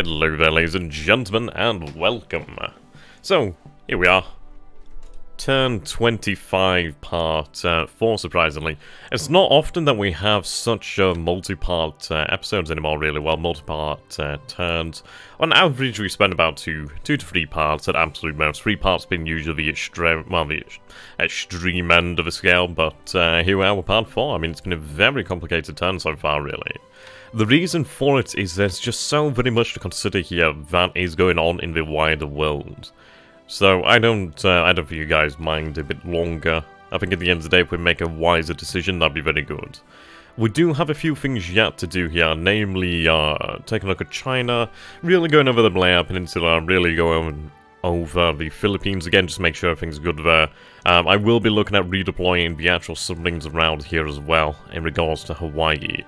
Hello there, ladies and gentlemen, and welcome. So, here we are. Turn 25, part 4, surprisingly. It's not often that we have such multi-part episodes anymore, really. Well, multi-part turns. On average, we spend about two to 3 parts at absolute most. 3 parts being usually the extreme end of the scale, but here we are with part 4. I mean, it's been a very complicated turn so far, really. The reason for it is there's just so very much to consider here that is going on in the wider world. So I don't think you guys mind a bit longer. I think at the end of the day, if we make a wiser decision, that'd be very good. We do have a few things yet to do here, namely taking a look at China, really going over the Malaya Peninsula, really going over the Philippines again, just to make sure everything's good there. I will be looking at redeploying the actual submarines around here as well, in regards to Hawaii.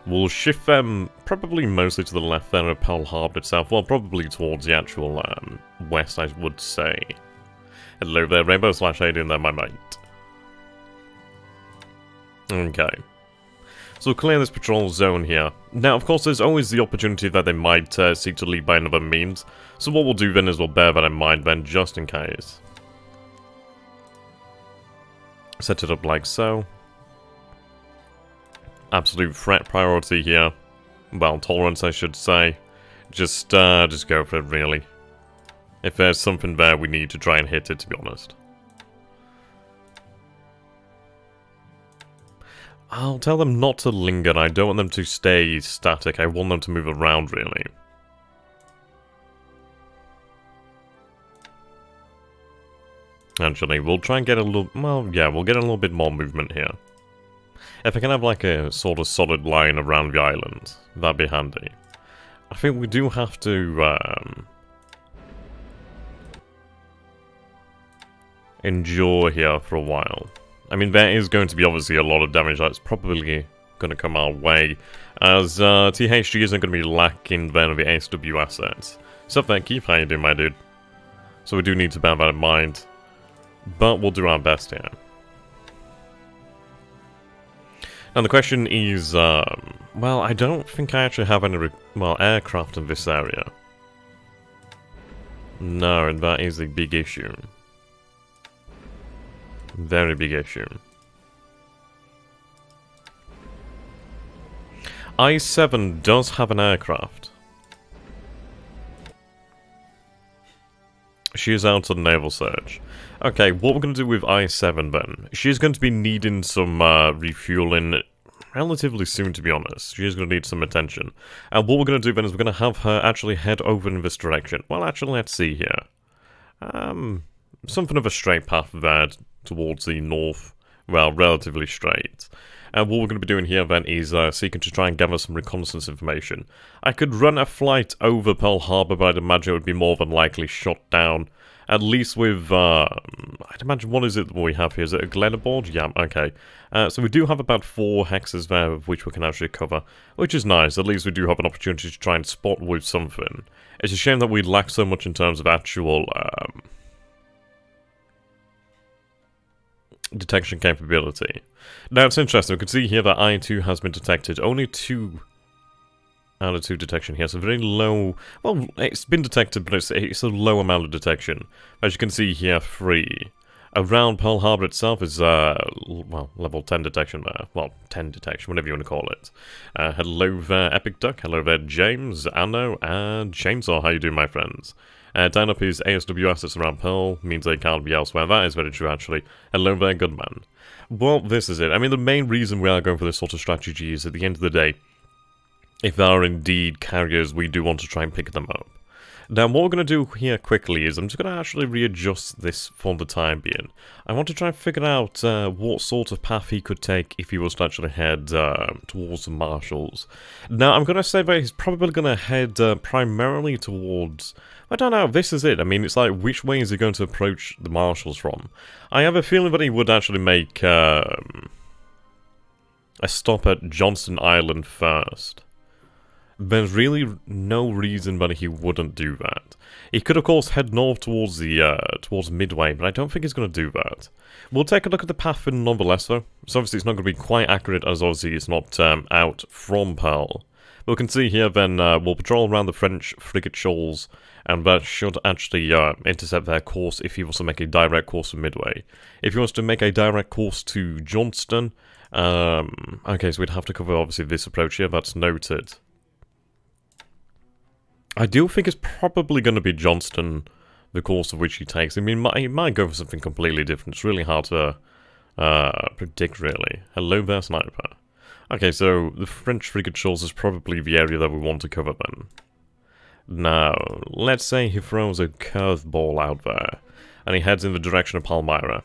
We'll shift them probably mostly to the left there of Pearl Harbor itself, well, probably towards the actual west, I would say. Hello there, Rainbow Slash, how you doing there, my mate? Okay. So we'll clear this patrol zone here. Now, of course, there's always the opportunity that they might seek to leave by another means, so what we'll do then is we'll bear that in mind then, just in case. Set it up like so. Absolute threat priority here. Well, tolerance, I should say. Just go for it, really. If there's something there, we need to try and hit it, to be honest. I'll tell them not to linger. I don't want them to stay static. I want them to move around, really. Actually, we'll try and get a little... Well, yeah, we'll get a little bit more movement here. If I can have like a sort of solid line around the island, that'd be handy. I think we do have to endure here for a while. I mean, there is going to be obviously a lot of damage that's probably going to come our way, as THG isn't going to be lacking then of the ASW assets. Sup there, Keith, how you doing, my dude? So we do need to bear that in mind, but we'll do our best here. Now the question is, well, I don't think I actually have any, aircraft in this area. No, and that is a big issue. Very big issue. I-7 does have an aircraft. She is out on naval search. Okay, what we're going to do with I-7 then? She's going to be needing some refueling relatively soon, to be honest. She's going to need some attention. And what we're going to do then is we're going to have her actually head over in this direction. Well, actually, let's see here. Something of a straight path there towards the north. Well, relatively straight. And what we're going to be doing here then is seeking to try and gather some reconnaissance information. I could run a flight over Pearl Harbor, but I'd imagine it would be more than likely shot down. At least with, I'd imagine, what is it we have here? Is it a Glennaboard? Yeah, okay. So we do have about 4 hexes there, of which we can actually cover, which is nice. At least we do have an opportunity to try and spot with something. It's a shame that we lack so much in terms of actual, detection capability. Now, it's interesting. We can see here that I-2 has been detected. Only 2 out of 2 detection here, so very low. Well, it's been detected, but it's a low amount of detection. As you can see here, 3. Around Pearl Harbor itself is, well, level 10 detection there. Well, 10 detection, whatever you want to call it. Hello there, Epic Duck. Hello there, James, Anno, and Chainsaw. How you doing, my friends? Down up his ASW assets around Pearl means they can't be elsewhere. That is very true, actually. Hello there, good man. Well, this is it. I mean, the main reason we are going for this sort of strategy is, at the end of the day, if there are indeed carriers, we do want to try and pick them up. Now, what we're going to do here quickly is I'm just going to actually readjust this for the time being. I want to try and figure out what sort of path he could take if he was to actually head towards the Marshalls. Now, I'm going to say that he's probably going to head primarily towards... I don't know, this is it. I mean, it's like, which way is he going to approach the Marshalls from? I have a feeling that he would actually make a stop at Johnston Island first. There's really no reason why he wouldn't do that. He could, of course, head north towards the towards Midway, but I don't think he's going to do that. We'll take a look at the path nonetheless, though. So obviously it's not going to be quite accurate, as obviously it's not out from Pearl. We can see here then we'll patrol around the French frigate shoals, and that should actually intercept their course if he wants to make a direct course to Midway. If he wants to make a direct course to Johnston, okay, so we'd have to cover obviously this approach here, that's noted. I do think it's probably going to be Johnston, the course of which he takes. I mean, he might go for something completely different. It's really hard to predict, really. Hello there, sniper. Okay, so the French frigate shoals is probably the area that we want to cover then. Now, let's say he throws a curveball out there, and he heads in the direction of Palmyra.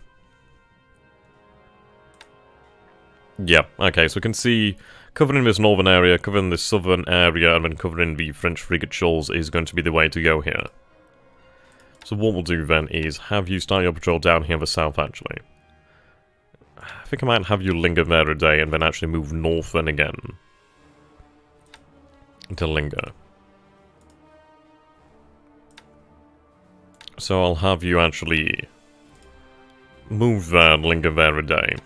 Yeah, okay, so we can see covering this northern area, covering this southern area, and then covering the French frigate shoals is going to be the way to go here. So what we'll do then is have you start your patrol down here in the south, actually. I think I might have you linger there a day and then actually move north then again. To linger. So I'll have you actually move there and linger there a day.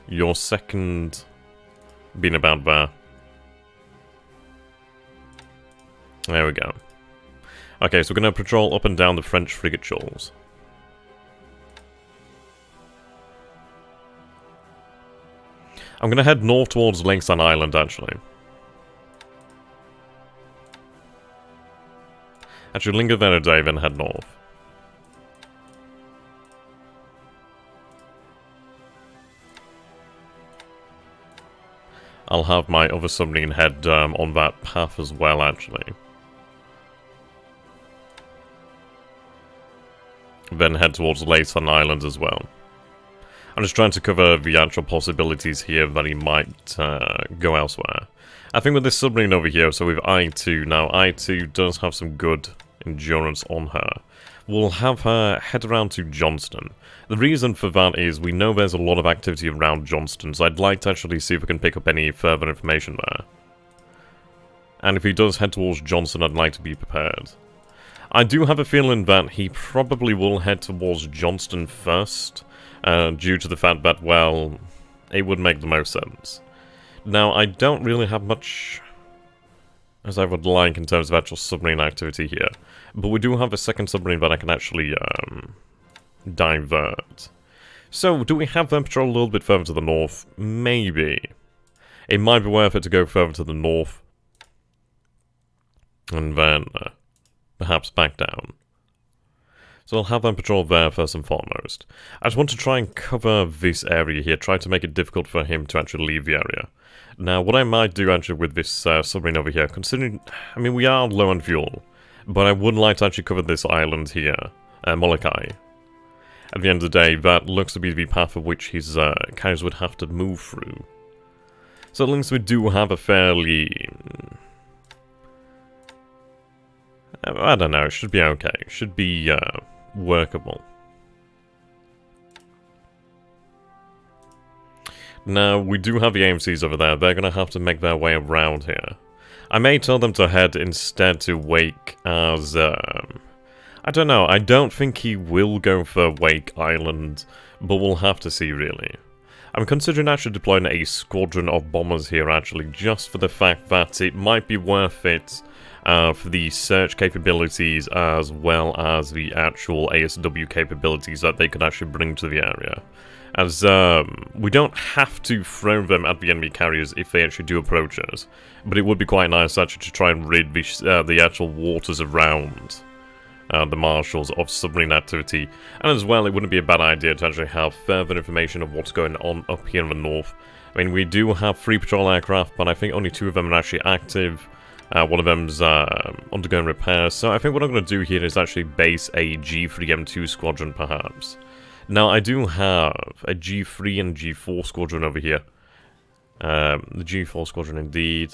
Your second being about there. There we go. Okay, so we're going to patrol up and down the French frigate shoals. I'm going to head north towards Lakeside Island, actually. Actually, linger there a day, then head north. I'll have my other submarine head on that path as well, actually. Then head towards Lakeside Island as well. I'm just trying to cover the actual possibilities here that he might go elsewhere. I think with this submarine over here, so with I-2, now I-2 does have some good endurance on her. We'll have her head around to Johnston. The reason for that is we know there's a lot of activity around Johnston, so I'd like to actually see if we can pick up any further information there. And if he does head towards Johnston, I'd like to be prepared. I do have a feeling that he probably will head towards Johnston first, due to the fact that, well, it would make the most sense. Now, I don't really have much as I would like in terms of actual submarine activity here, but we do have a second submarine that I can actually divert. So, do we have them patrol a little bit further to the north? Maybe. It might be worth it to go further to the north, and then perhaps back down. So I'll have them patrol there first and foremost. I just want to try and cover this area here, try to make it difficult for him to actually leave the area. Now, what I might do actually with this submarine over here, considering, I mean, we are low on fuel, but I would like to actually cover this island here, Molokai. At the end of the day, that looks to be the path of which his carriers would have to move through. So at least we do have a fairly... I don't know, it should be okay. It should be workable. Now, we do have the AMCs over there. They're going to have to make their way around here. I may tell them to head instead to Wake as... I don't know. I don't think he will go for Wake Island, but we'll have to see, really. I'm considering actually deploying a squadron of bombers here, actually, just for the fact that it might be worth it for the search capabilities as well as the actual ASW capabilities that they could actually bring to the area. As we don't have to throw them at the enemy carriers if they actually do approach us, but it would be quite nice actually to try and rid the actual waters around the marshals of submarine activity. And as well, it wouldn't be a bad idea to actually have further information of what's going on up here in the north. I mean, we do have 3 patrol aircraft, but I think only 2 of them are actually active. One of them's undergoing repairs, so I think what I'm going to do here is actually base a G3M2 squadron, perhaps. Now, I do have a G3 and G4 squadron over here. The G4 squadron, indeed.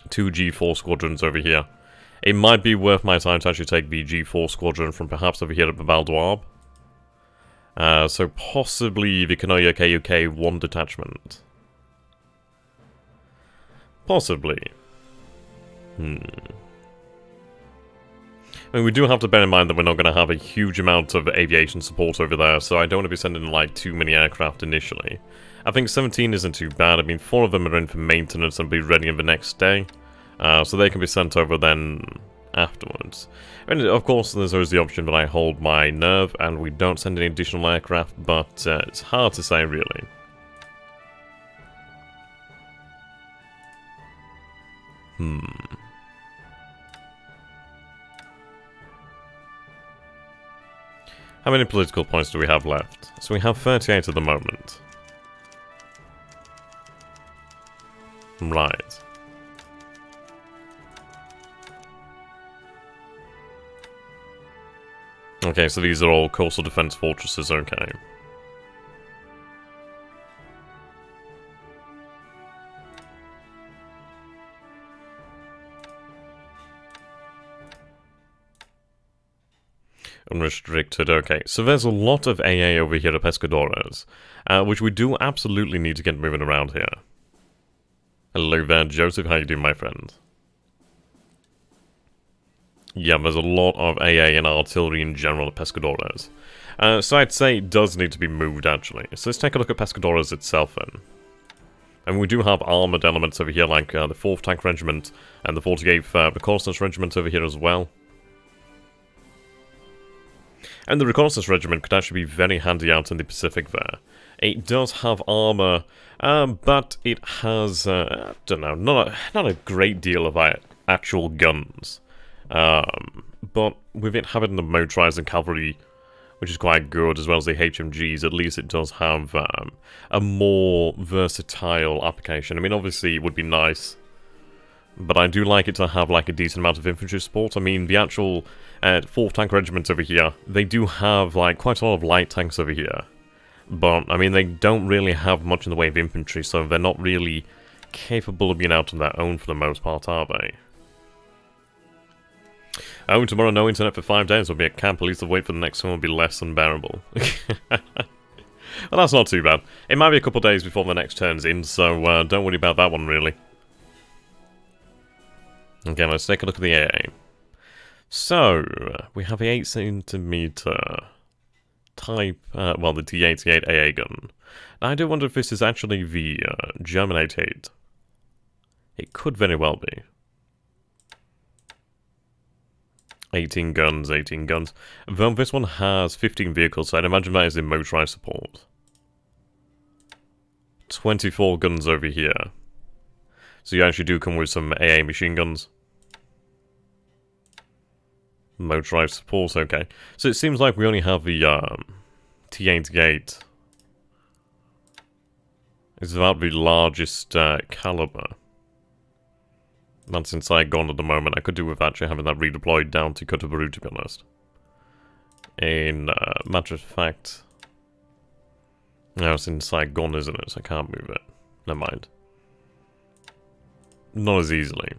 2 G4 squadrons over here. It might be worth my time to actually take the G4 squadron from perhaps over here at the Val d'Orbe. So possibly the Kanoya KUK 1 detachment. Possibly. Then I mean, we do have to bear in mind that we're not going to have a huge amount of aviation support over there, so I don't want to be sending, like, too many aircraft initially. I think 17 isn't too bad. I mean, 4 of them are in for maintenance and will be ready the next day. So they can be sent over then afterwards. And of course, there's always the option that I hold my nerve and we don't send any additional aircraft, but it's hard to say, really. How many political points do we have left? So we have 38 at the moment. Right. Okay, so these are all coastal defense fortresses, okay. Unrestricted, okay. So there's a lot of AA over here at Pescadores, which we do absolutely need to get moving around here. Hello there, Joseph, how you doing, my friend? Yeah, there's a lot of AA and artillery in general at Pescadores. So I'd say it does need to be moved, actually. So let's take a look at Pescadores itself, then. And we do have armoured elements over here, like the 4th Tank Regiment and the 48th Reconnaissance Regiment over here as well. And the Reconnaissance Regiment could actually be very handy out in the Pacific there. It does have armour, but it has, I don't know, not a great deal of actual guns. But with it having the motorized and cavalry, which is quite good, as well as the HMGs, at least it does have a more versatile application. I mean, obviously it would be nice, but I do like it to have like a decent amount of infantry support. I mean, the actual 4th Tank Regiment over here, they do have like quite a lot of light tanks over here. But, I mean, they don't really have much in the way of infantry, so they're not really capable of being out on their own for the most part, are they? Oh, tomorrow no internet for 5 days will be at camp. At least the wait for the next one will be less unbearable. Well, that's not too bad. It might be a couple days before the next turn's in, so don't worry about that one, really. Okay, let's take a look at the AA. So, we have a 8cm type, well, the T-88 AA gun. Now, I do wonder if this is actually the German 88. It could very well be. 18 guns, 18 guns. Though this one has 15 vehicles, so I'd imagine that is in motorized support. 24 guns over here. So you actually do come with some AA machine guns. Motorized support, okay. So it seems like we only have the T-88. It's about the largest caliber. That's in Saigon at the moment. I could do with actually having that redeployed down to Cotobruz, to be honest. In matter of fact... No, it's in Saigon, isn't it? So I can't move it. Never mind. Not as easily.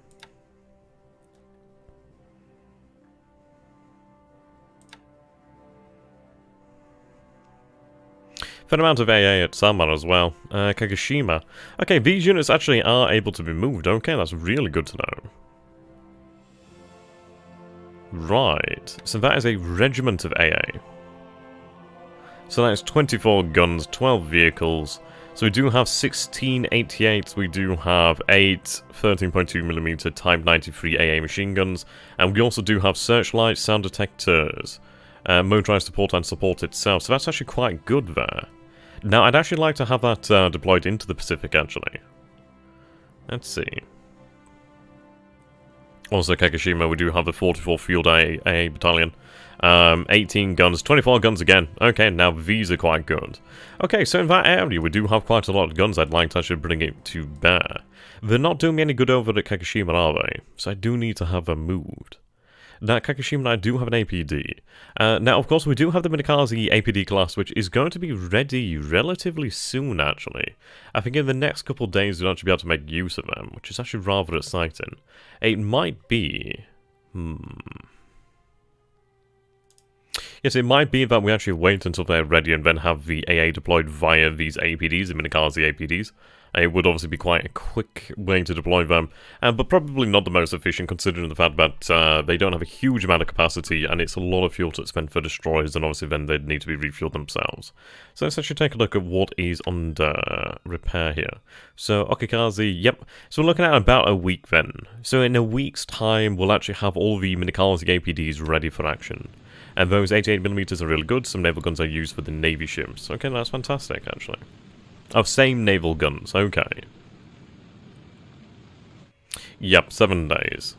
Fair amount of AA at Samar as well. Kagoshima. Okay, these units actually are able to be moved. Okay, that's really good to know. Right, so that is a regiment of AA. So that is 24 guns, 12 vehicles. So we do have 16 88s, we do have 8 13.2mm Type 93 AA machine guns, and we also do have searchlights, sound detectors, motorized support and support itself, so that's actually quite good there. Now, I'd actually like to have that deployed into the Pacific, actually. Let's see. Also, Kagoshima, we do have the 44 Field AA Battalion. 18 guns, 24 guns again. Okay, now these are quite good. Okay, so in that area, we do have quite a lot of guns I'd like to actually bring it to bear. They're not doing me any good over at Kagoshima, are they? So I do need to have them moved. Now, Kagoshima and I do have an APD. Now, of course, we do have the Minakaze APD class, which is going to be ready relatively soon, actually. I think in the next couple of days, we'll actually be able to make use of them, which is actually rather exciting. It might be... You Yes, it might be that we actually wait until they're ready and then have the AA deployed via these APDs, the Minikaze APDs. It would obviously be quite a quick way to deploy them, but probably not the most efficient considering the fact that they don't have a huge amount of capacity and it's a lot of fuel to spend for destroyers, and obviously then they'd need to be refueled themselves. So let's actually take a look at what is under repair here. So Okikaze, yep. So we're looking at about a week then. So in a week's time, we'll actually have all the Minikaze APDs ready for action. And those 88mm are really good. Some naval guns are used for the Navy ships. Okay, that's fantastic, actually. Oh, same naval guns. Okay. Yep, 7 days.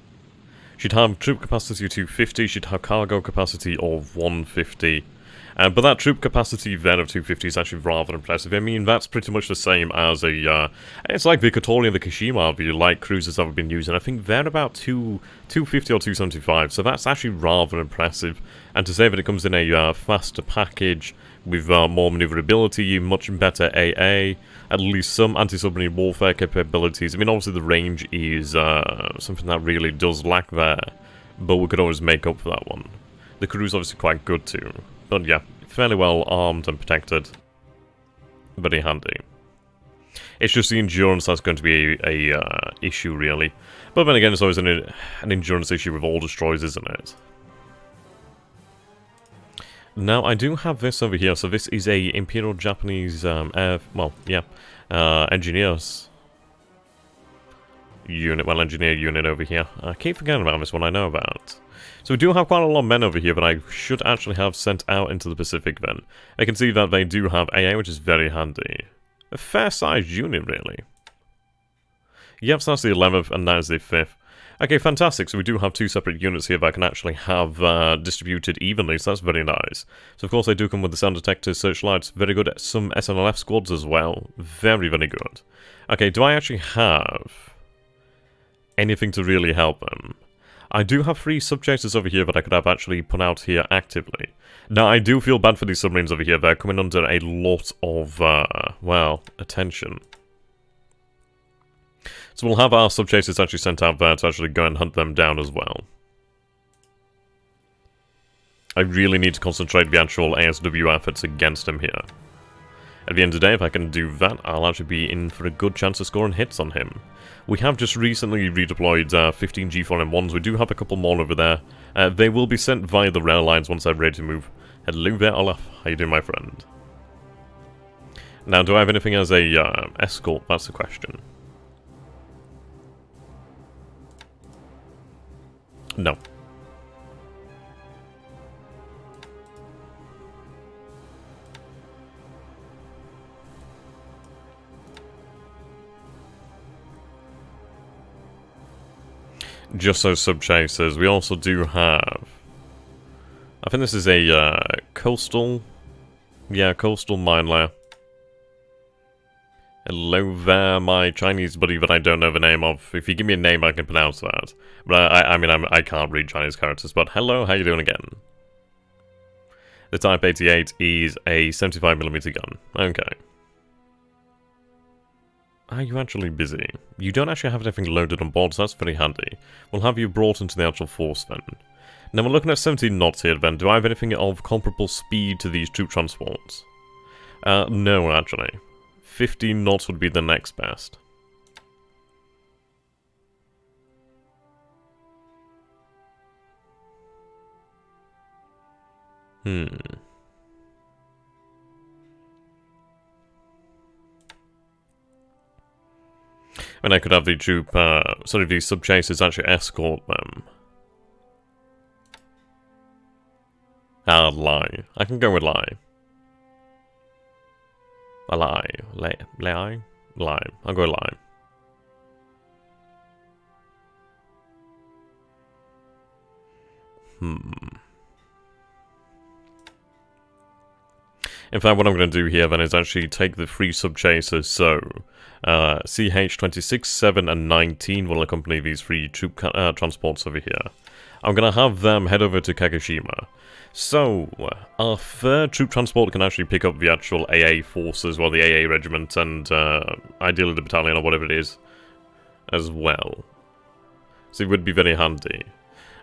She'd have troop capacity of 250. She'd have cargo capacity of 150. But that troop capacity then of 250 is actually rather impressive. I mean, that's pretty much the same as a... it's like the Kotori and the Kashima, the light cruisers that we've been using. I think they're about 250 or 275, so that's actually rather impressive. And to say that it comes in a faster package with more maneuverability, much better AA, at least some anti-submarine warfare capabilities. I mean, obviously the range is something that really does lack there, but we could always make up for that one. The crew's obviously quite good too. But yeah, fairly well armed and protected. Very handy. It's just the endurance that's going to be a issue, really. But then again, it's always an endurance issue with all destroyers, isn't it? Now, I do have this over here. So this is a Imperial Japanese engineers unit, engineer unit over here. I keep forgetting about this one I know about. So we do have quite a lot of men over here that I should actually have sent out into the Pacific then. I can see that they do have AA, which is very handy. A fair-sized unit, really. Yep, so that's the 11th, and that is the 5th. Okay, fantastic. So we do have 2 separate units here that I can actually have distributed evenly, so that's very nice. So of course they do come with the sound detectors, searchlights, very good at some SNLF squads as well. Very, very good. Okay, do I actually have anything to really help them? I do have 3 subchasers over here that I could have actually put out here actively. Now, I do feel bad for these submarines over here. They're coming under a lot of, well, attention. So we'll have our subchasers actually sent out there to actually go and hunt them down as well. I really need to concentrate the actual ASW efforts against him here. At the end of the day, if I can do that, I'll actually be in for a good chance of scoring hits on him. We have just recently redeployed 15 G4M1s. We do have a couple more over there. They will be sent via the rail lines once I'm ready to move. Hello there, Olaf. How you doing, my friend? Now, do I have anything as a escort? That's the question. No. Just those sub-chasers. We also do have... I think this is a coastal... Yeah, coastal mine layer. Hello there, my Chinese buddy that I don't know the name of. If you give me a name, I can pronounce that. But I can't read Chinese characters. But hello, how you doing again? The Type 88 is a 75mm gun. Okay. Are you actually busy? You don't actually have anything loaded on board, so that's very handy. We'll have you brought into the actual force then. Now we're looking at 17 knots here then. Do I have anything of comparable speed to these troop transports? No, actually. 15 knots would be the next best. And I could have the troop, these sub-chasers actually escort them. Lie. I can go with lie. A lie. Lie? Lie. I'll go lie. In fact, what I'm going to do here then is actually take the 3 sub-chasers, so CH-26, 7, and 19 will accompany these 3 troop transports over here. I'm going to have them head over to Kagoshima. So, our 3rd troop transport can actually pick up the actual AA forces, well, the AA regiment, and ideally the battalion or whatever it is, as well. So it would be very handy.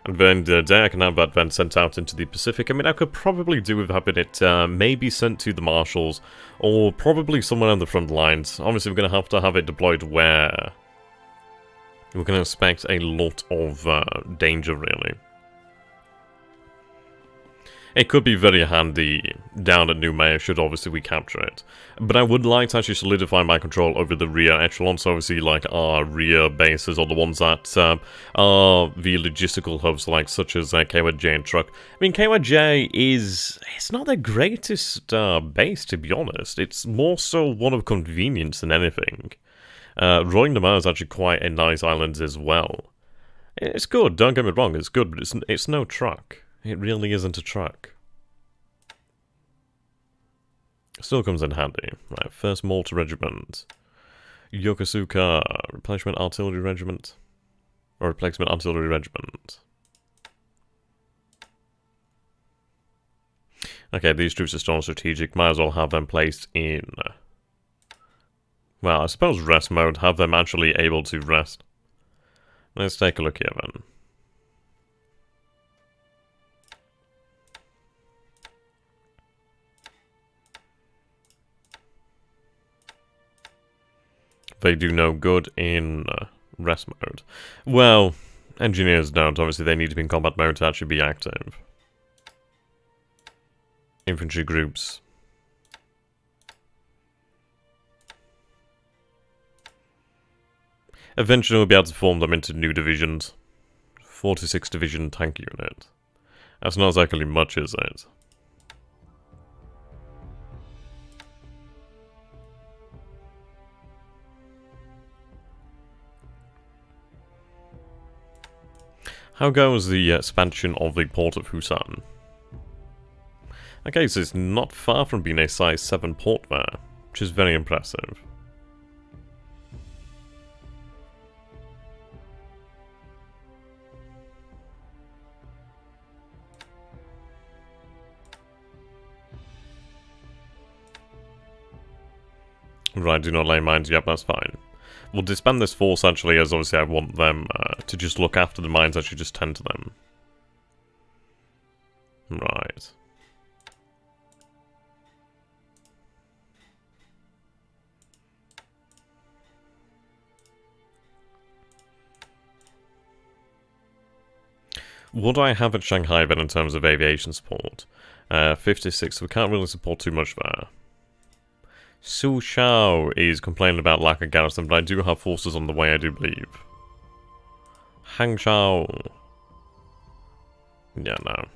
And then the day I can have that then sent out into the Pacific. I mean, I could probably do with having it maybe sent to the Marshals, or probably somewhere on the front lines. Obviously, we're going to have it deployed where we're going to expect a lot of danger, really. It could be very handy down at New Maya, should obviously we capture it. But I would like to actually solidify my control over the rear echelons, so obviously like our rear bases, or the ones that are the logistical hubs, like such as KYJ and Truck. I mean, KYJ it's not the greatest base, to be honest. It's more so one of convenience than anything. Roing Namar is actually quite a nice island as well. It's good, don't get me wrong, it's good, but it's no Truck. It really isn't a truck. Still comes in handy. Right, 1st Malta Regiment. Yokosuka Replacement Artillery Regiment. Or Replacement Artillery Regiment. Okay, these troops are still strategic. Might as well have them placed in... well, I suppose rest mode. Have them actually able to rest. Let's take a look here then. They do no good in rest mode. Well, engineers don't. Obviously, they need to be in combat mode to actually be active. Infantry groups. Eventually, we'll be able to form them into new divisions. 46 Division Tank Unit. That's not exactly much, is it? How goes the expansion of the port of Busan? Okay, so it's not far from being a size 7 port there, which is very impressive. Right, do not lay mines. Yep, that's fine. We'll disband this force, actually, as obviously I want them to just look after the mines, actually just tend to them. Right. What do I have at Shanghai then in terms of aviation support? 56, we can't really support too much there. Su Shao is complaining about lack of garrison, but I do have forces on the way, I do believe. Hangzhou. Yeah, no.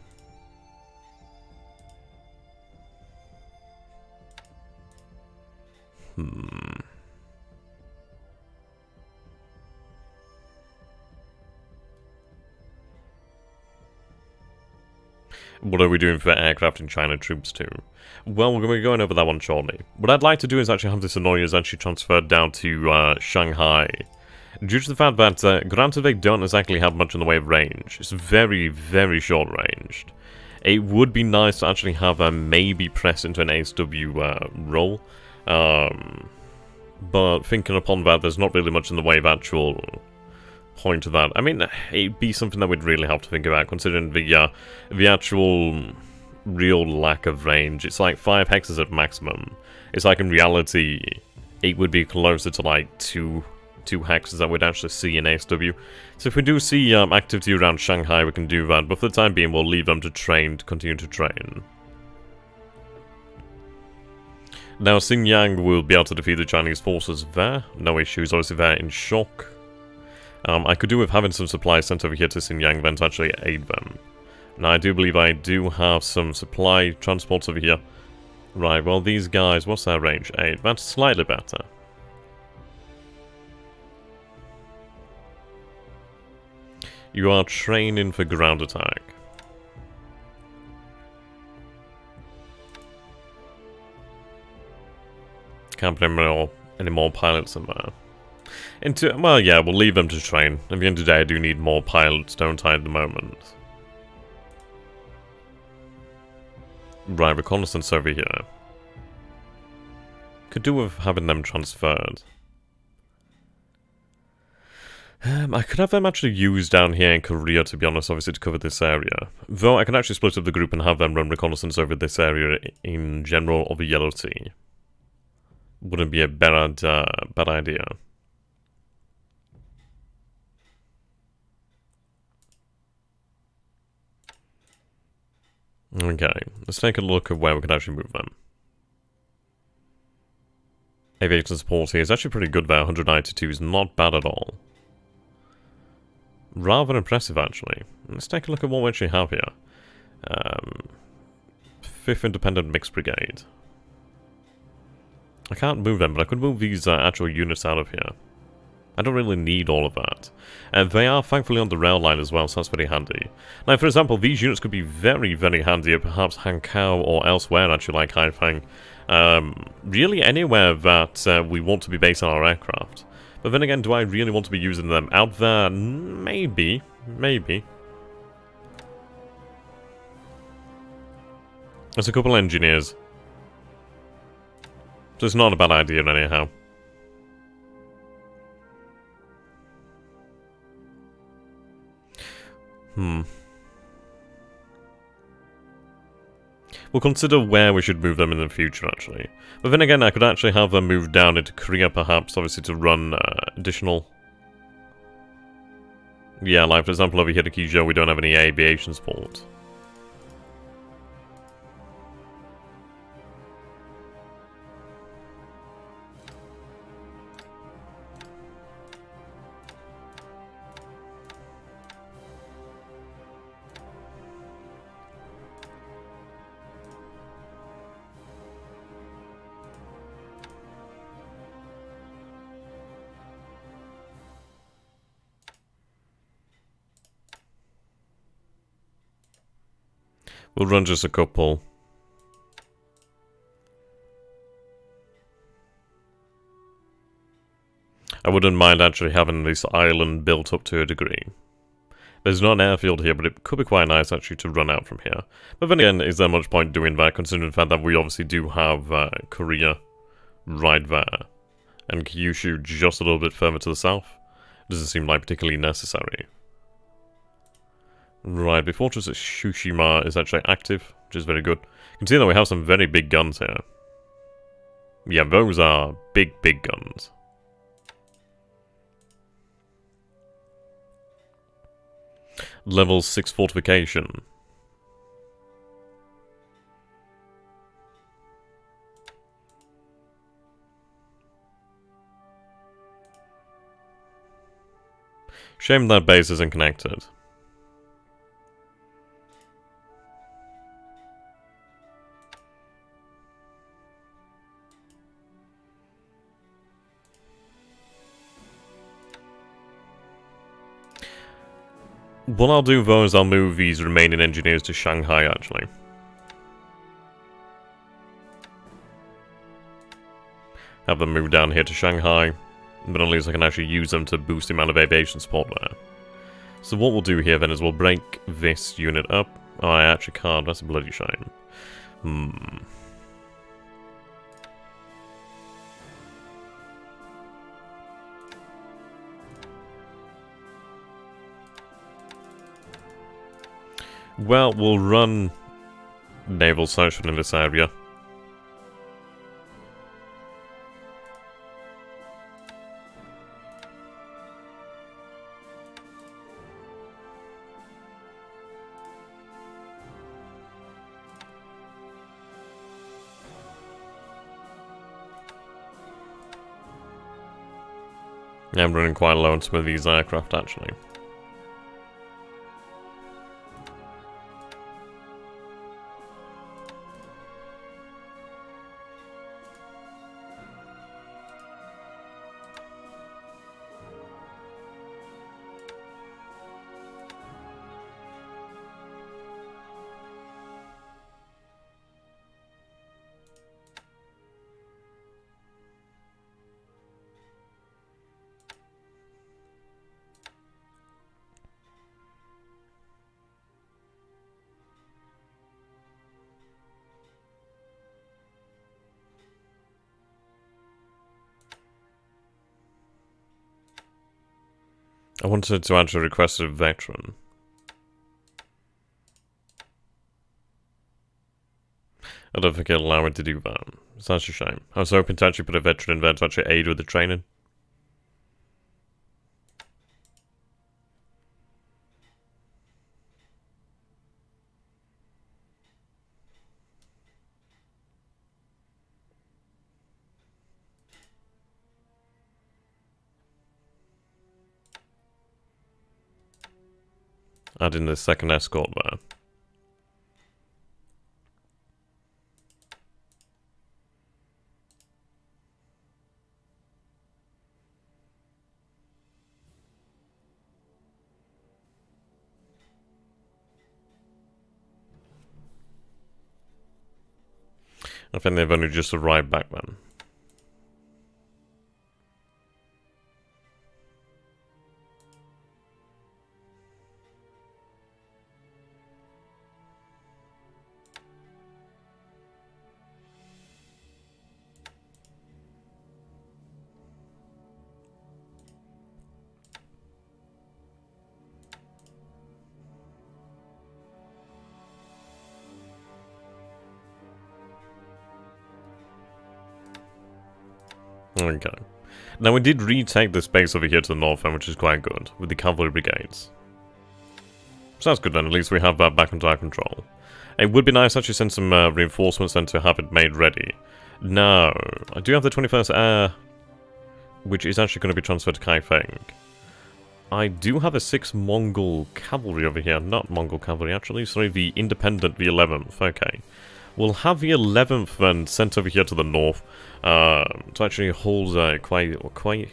What are we doing for aircraft and China troops too? Well, we're going to be going over that one shortly. What I'd like to do is actually have this annoyance actually transferred down to Shanghai. Due to the fact that, granted they don't exactly have much in the way of range, it's very, very short ranged. It would be nice to actually have maybe press into an ASW role. But thinking upon that, there's not really much in the way of actual point to that. I mean, it'd be something that we'd really have to think about, considering the actual real lack of range. It's like 5 hexes at maximum. It's like in reality, it would be closer to like two hexes that we'd actually see in ASW. So if we do see activity around Shanghai, we can do that. But for the time being, we'll leave them to continue to train. Now, Xinjiang will be able to defeat the Chinese forces there. No issues, obviously they're in shock. I could do with having some supplies sent over here to Xinjiang then to actually aid them. Now, I do believe I do have some supply transports over here. Right, well, these guys, what's their range? 8. That's slightly better. You are training for ground attack. Can't put any more pilots in there. Well, yeah, we'll leave them to train. At the end of the day, I do need more pilots, don't I, at the moment? Right, reconnaissance over here. Could do with having them transferred. I could have them actually used down here in Korea, to be honest, obviously to cover this area. Though I can actually split up the group and have them run reconnaissance over this area in general of the Yellow Sea. Wouldn't be a bad idea. Okay, let's take a look at where we can actually move them. Aviation support here is actually pretty good there, 192 is not bad at all. Rather impressive, actually. Let's take a look at what we actually have here. 5th Independent Mixed Brigade. I can't move them, but I could move these actual units out of here. I don't really need all of that. And they are thankfully on the rail line as well, so that's very handy. Now, for example, these units could be very, very handy at perhaps Hankow or elsewhere, actually, like Haifeng. Really anywhere that we want to be based on our aircraft. But then again, do I really want to be using them out there? Maybe. Maybe. There's a couple engineers. So it's not a bad idea anyhow. We'll consider where we should move them in the future, actually. But then again, I could actually have them move down into Korea, perhaps, obviously, to run additional... Yeah, like, for example, over here at Kijo, we don't have any aviation support. We'll run just a couple. I wouldn't mind actually having this island built up to a degree. There's not an airfield here, but it could be quite nice actually to run out from here. But then again, is there much point doing that, considering the fact that we obviously do have Korea right there, and Kyushu just a little bit further to the south? Doesn't seem like particularly necessary. Right, the fortress at Tsushima is actually active, which is very good. You can see that we have some very big guns here. Yeah, those are big, big guns. Level 6 fortification. Shame that base isn't connected. What I'll do though is I'll move these remaining engineers to Shanghai actually. Have them move down here to Shanghai, but at least I can actually use them to boost the amount of aviation support there. So what we'll do here then is we'll break this unit up. Oh, I actually can't, that's a bloody shame. Well, we'll run naval searching in this area. Yeah, I'm running quite low on some of these aircraft actually. I wanted to actually request a veteran. I don't think it'll allow me to do that. It's such a shame. I was hoping to actually put a veteran in there to actually aid with the training. Add in the second escort there. I think they've only just arrived back then. Okay. Now we did retake this base over here to the north end, which is quite good, with the cavalry brigades. So that's good then, at least we have that back under our control. It would be nice to actually send some reinforcements then to have it made ready. Now, I do have the 21st Air, which is actually going to be transferred to Kaifeng. I do have a 6th Mongol cavalry over here, not Mongol cavalry actually, sorry, the independent, the 11th, okay. We'll have the 11th then sent over here to the north to actually hold Kwaisu,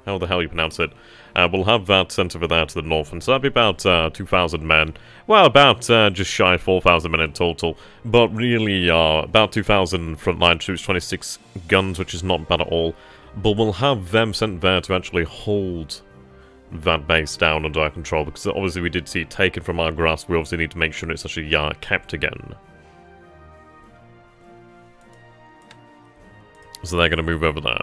how the hell you pronounce it. We'll have that sent over there to the north, and so that'll be about 2,000 men. Well, about just shy of 4,000 men in total, but really about 2,000 frontline troops, 26 guns, which is not bad at all. But we'll have them sent there to actually hold that base down under our control, because obviously we did see it taken from our grasp. We obviously need to make sure it's actually kept again. So they're going to move over there.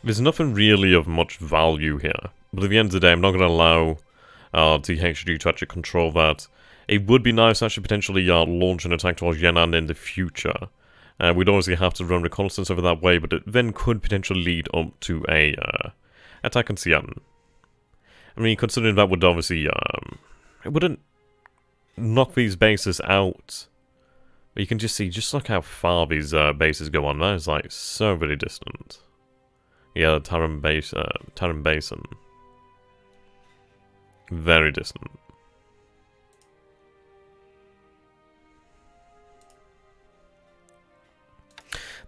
There's nothing really of much value here, but at the end of the day, I'm not going to allow DHG to actually control that. It would be nice to actually potentially launch an attack towards Yan'an in the future. We'd obviously have to run reconnaissance over that way, but it then could potentially lead up to a attack on Xi'an. I mean, considering that would obviously, it wouldn't knock these bases out. But you can just see, just look how far these bases go on. That is like so very distant. Yeah, Tarim Basin. Very distant.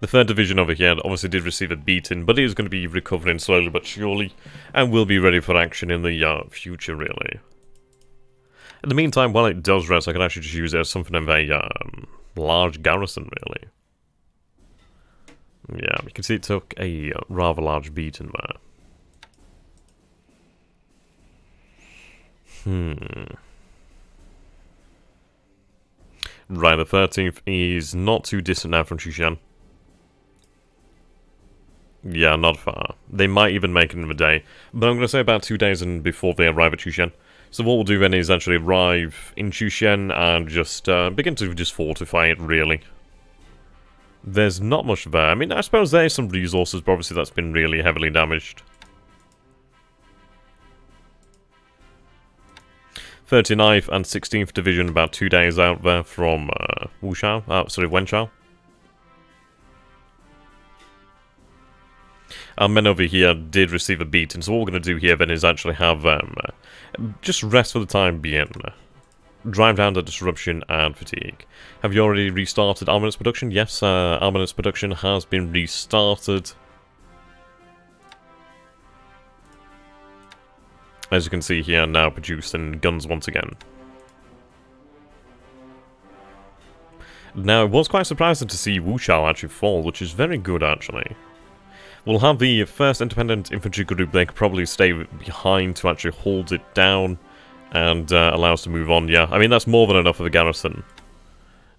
The 3rd Division over here obviously did receive a beating, but it is going to be recovering slowly but surely, and will be ready for action in the future, really. In the meantime, while it does rest, I can actually just use it as something of a large garrison, really. Yeah, you can see it took a rather large beating there. Right, the 13th is not too distant now from Xushan. Yeah, not far. They might even make it in a day. But I'm going to say about 2 days and before they arrive at Xushan. So what we'll do then is actually arrive in Xushan and just begin to just fortify it, really. There's not much there. I mean, I suppose there's some resources, but obviously that's been really heavily damaged. 39th and 16th Division about 2 days out there from Wenchao. Our men over here did receive a beating, so what we're going to do here then is actually have just rest for the time being. Drive down the disruption and fatigue. Have you already restarted armaments production? Yes, armaments production has been restarted. As you can see here, now producing guns once again. Now, it was quite surprising to see Wuchao actually fall, which is very good, actually. We'll have the 1st Independent Infantry Group. They could probably stay behind to actually hold it down and allow us to move on. Yeah, I mean, that's more than enough of a garrison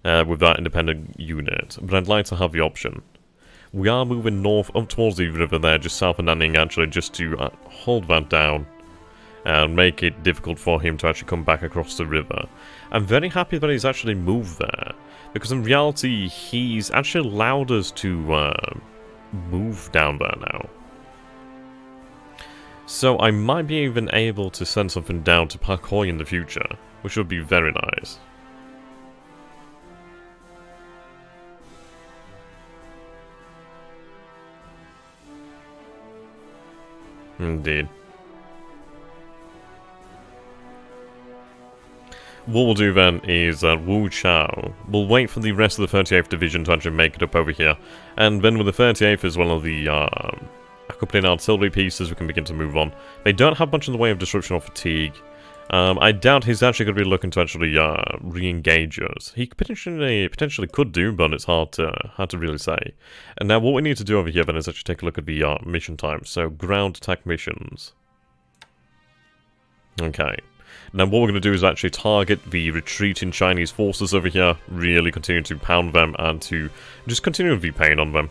with that independent unit. But I'd like to have the option. We are moving north up towards the river there, just south of Nanning actually, just to hold that down and make it difficult for him to actually come back across the river. I'm very happy that he's actually moved there, because in reality he's actually allowed us to move down there now. So I might be even able to send something down to Parkoy in the future, which would be very nice. Indeed. What we'll do then is Wu Chao. We'll wait for the rest of the 38th Division to actually make it up over here. And then with the 38th as well as the accompanying artillery pieces, we can begin to move on. They don't have much in the way of disruption or fatigue. I doubt he's actually going to be looking to actually re-engage us. He potentially could do, but it's hard to really say. And now what we need to do over here then is actually take a look at the mission types. So ground attack missions. Okay. Now what we're going to do is actually target the retreating Chinese forces over here, really continue to pound them and to just continue to be pain on them.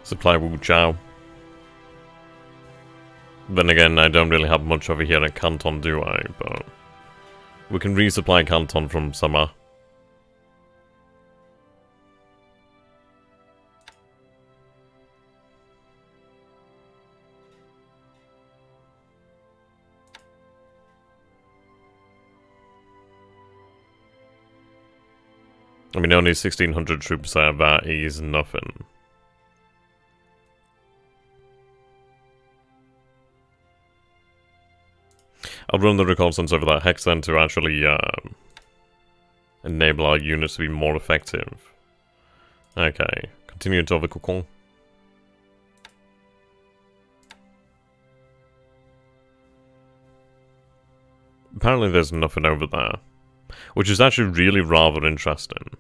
Supply Wu Chao. Then again, I don't really have much over here at Canton, do I? But we can resupply Canton from Summer. I mean, only 1,600 troops there, that is nothing. I'll run the reconnaissance over that hex then to actually enable our units to be more effective. Okay, continue to the Cocon. Apparently there's nothing over there, which is actually really rather interesting.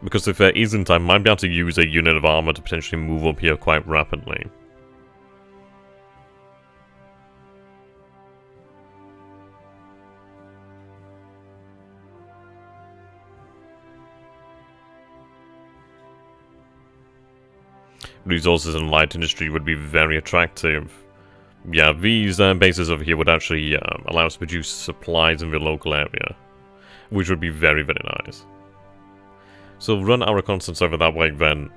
Because if there isn't, I might be able to use a unit of armor to potentially move up here quite rapidly. Resources in light industry would be very attractive. Yeah, these bases over here would actually allow us to produce supplies in the local area, which would be very, very nice. So run our reconnaissance over that way then.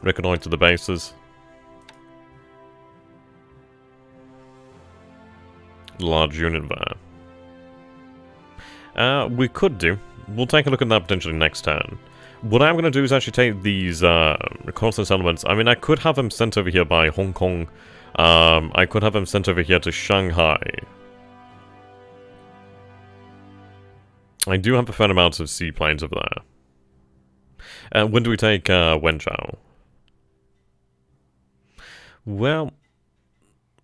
Reconnoitre the bases. Large unit there. We could do. We'll take a look at that potentially next turn. What I'm going to do is actually take these reconnaissance elements. I mean, I could have them sent over here by Hong Kong. I could have them sent over here to Shanghai. I do have a fair amount of seaplanes over there. When do we take Wenchao? Well,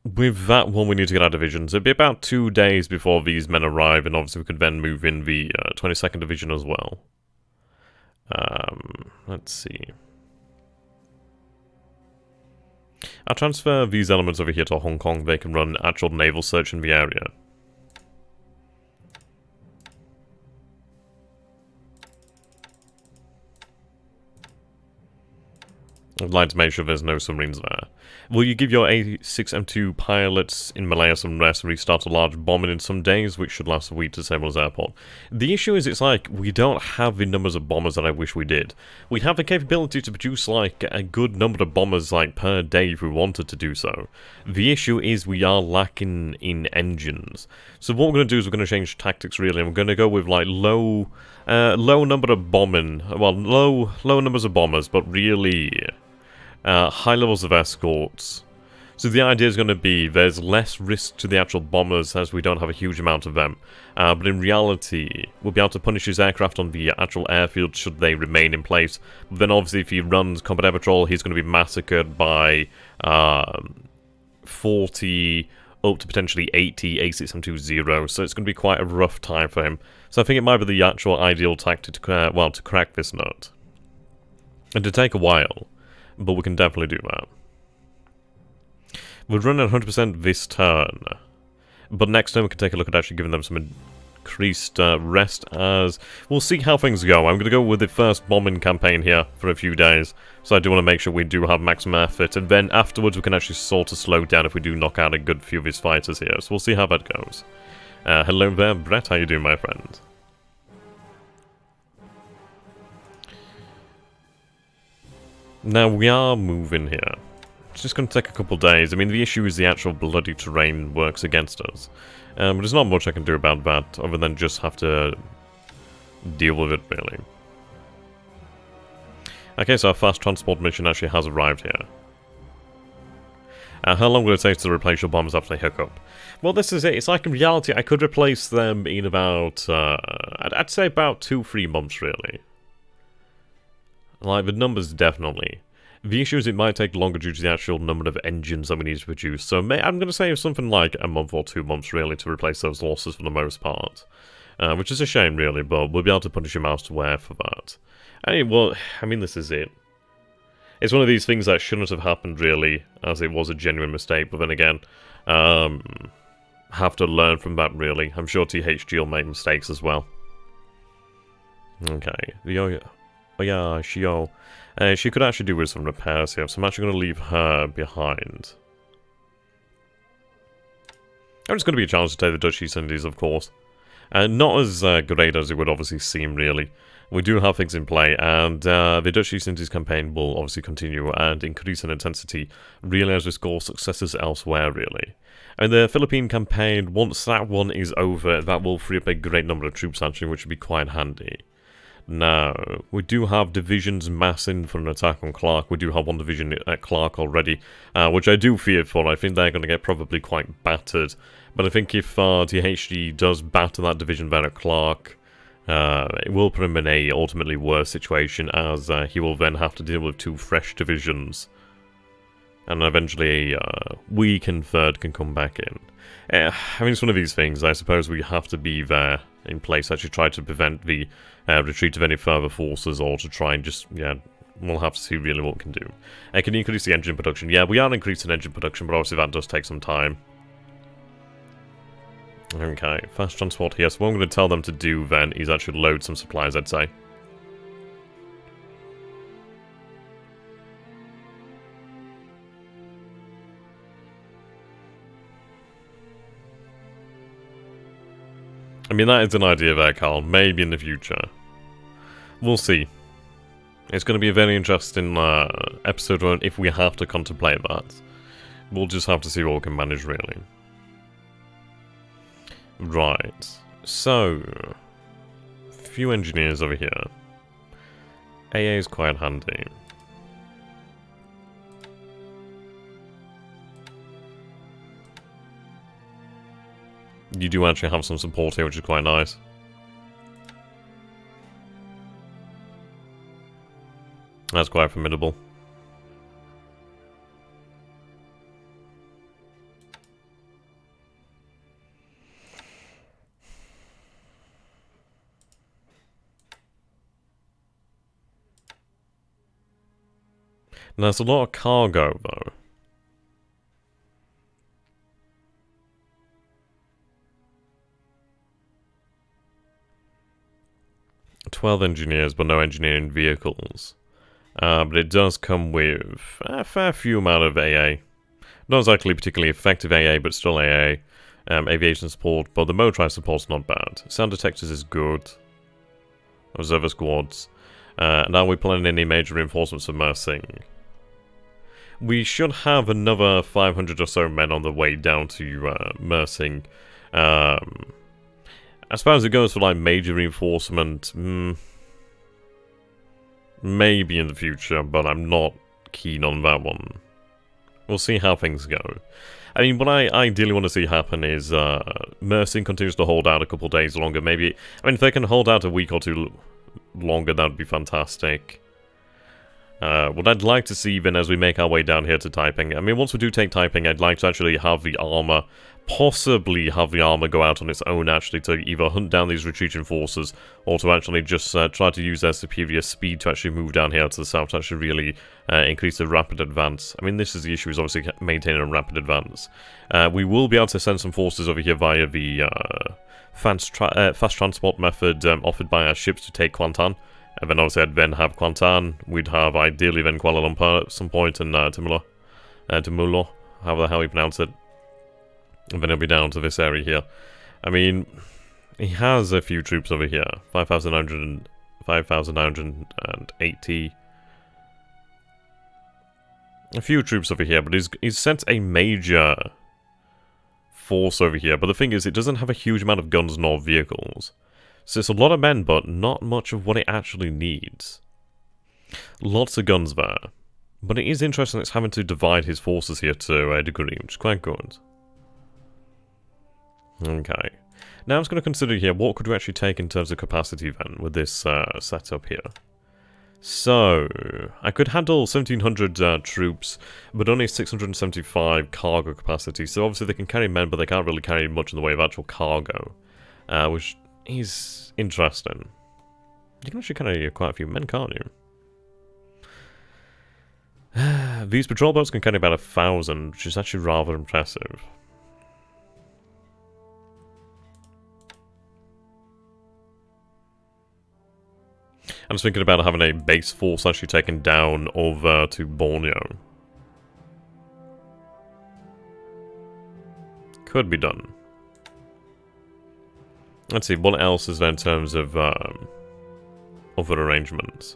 with that one we need to get our divisions. It'd be about 2 days before these men arrive, and obviously we could then move in the 22nd Division as well. Let's see. I'll transfer these elements over here to Hong Kong. They can run actual naval search in the area. I'd like to make sure there's no submarines there. Will you give your A6M2 pilots in Malaya some rest and restart a large bombing in some days, which should last a week to disable his airport? The issue is, it's like, we don't have the numbers of bombers that I wish we did. We have the capability to produce, like, a good number of bombers, like, per day if we wanted to do so. The issue is we are lacking in engines. So what we're going to do is we're going to change tactics, really, and we're going to go with, like, low number of bombing, well, low numbers of bombers, but really high levels of escorts. So the idea is going to be there's less risk to the actual bombers as we don't have a huge amount of them. But in reality, we'll be able to punish his aircraft on the actual airfield should they remain in place. But then obviously if he runs combat air patrol, he's going to be massacred by 40 up to potentially 80 A6M2-0, so it's going to be quite a rough time for him. So I think it might be the actual ideal tactic to, well, to crack this nut. And to take a while, but we can definitely do that. We'll run at 100% this turn, but next turn we can take a look at actually giving them some increased rest, as we'll see how things go. I'm going to go with the first bombing campaign here for a few days, so I do want to make sure we do have maximum effort, and then afterwards we can actually sort of slow down if we do knock out a good few of his fighters here, so we'll see how that goes. Hello there, Brett, how you doing, my friend? Now we are moving here. It's just going to take a couple days. I mean, the issue is the actual bloody terrain works against us. But there's not much I can do about that, other than just have to deal with it, really. Okay, so our fast transport mission actually has arrived here. How long will it take to replace your bombers after they hook up? Well, this is it. It's like, in reality, I could replace them in about, I'd say about 2-3 months, really. Like, the numbers, definitely. The issue is it might take longer due to the actual number of engines that we need to produce, so I'm going to say something like a month or 2 months, really, to replace those losses for the most part. Which is a shame, really, but we'll be able to punish him elsewhere for that. Well, I mean, this is it. It's one of these things that shouldn't have happened, really, as it was a genuine mistake, but then again, have to learn from that, really. I'm sure THG will make mistakes as well. Okay, oh yeah, she could actually do with some repairs here, so I'm actually going to leave her behind. I'm just going to be a challenge to take the Dutch East Indies, of course. Not as great as it would obviously seem, really. We do have things in play, and the Dutch East Indies campaign will obviously continue and increase in intensity, really, as we score successes elsewhere, really. And the Philippine campaign, once that one is over, that will free up a great number of troops, actually, which would be quite handy. Now, we do have divisions massing for an attack on Clark. We do have one division at Clark already, which I do fear for. I think they're going to get probably quite battered. But I think if THG does batter that division there at Clark, it will put him in a ultimately worse situation, as he will then have to deal with 2 fresh divisions. And eventually a weakened third can come back in. I mean, it's one of these things. I suppose we have to be there in place, actually try to prevent the retreat of any further forces, or to try and just, yeah, we'll have to see really what we can do. Can you increase the engine production? Yeah, we are increasing engine production, but obviously that does take some time. Okay, fast transport here. So what I'm going to tell them to do then is actually load some supplies, I'd say. I mean, that is an idea there, Carl. Maybe in the future. We'll see. It's going to be a very interesting episode if we have to contemplate that. We'll just have to see what we can manage, really. Right. So, few engineers over here. AA is quite handy. You do actually have some support here, which is quite nice. That's quite formidable. And there's a lot of cargo, though. "12 engineers, but no engineering vehicles." But it does come with a fair few amount of AA. Not exactly particularly effective AA, but still AA. Aviation support, but the motorized support's not bad. Sound detectors is good. Observer squads. And are we planning any major reinforcements for Mersing? We should have another 500 or so men on the way down to Mersing. As far as it goes for like major reinforcement, maybe in the future, but I'm not keen on that one. We'll see how things go. I mean, what I ideally want to see happen is Mersing continues to hold out a couple days longer. Maybe, I mean, if they can hold out a week or two longer, that would be fantastic. What I'd like to see even as we make our way down here to Taiping, I mean, once we do take Taiping, I'd like to actually have the armor, possibly have the armor go out on its own, actually, to either hunt down these retreating forces, or to actually just try to use their superior speed to actually move down here to the south, to actually really increase the rapid advance. I mean, this is the issue, is obviously maintaining a rapid advance. We will be able to send some forces over here via the fast transport method offered by our ships to take Kuantan. And then obviously I'd then have Kuantan, we'd have ideally then Kuala Lumpur at some point, and Timur, however the hell you pronounce it. And then it'll be down to this area here. I mean, he has a few troops over here. 5,980. A few troops over here, but he's sent a major force over here. But the thing is, it doesn't have a huge amount of guns nor vehicles. So it's a lot of men, but not much of what it actually needs. Lots of guns there. But it is interesting it's having to divide his forces here to a degree, which is quite good. Okay. Now I'm just going to consider here, what could we actually take in terms of capacity then, with this setup here. So, I could handle 1,700 troops, but only 675 cargo capacity. So obviously they can carry men, but they can't really carry much in the way of actual cargo. Which is interesting. You can actually carry quite a few men, can't you? These patrol boats can carry about 1,000, which is actually rather impressive. I'm just thinking about having a base force actually taken down over to Borneo. Could be done. Let's see, what else is there in terms of other arrangements?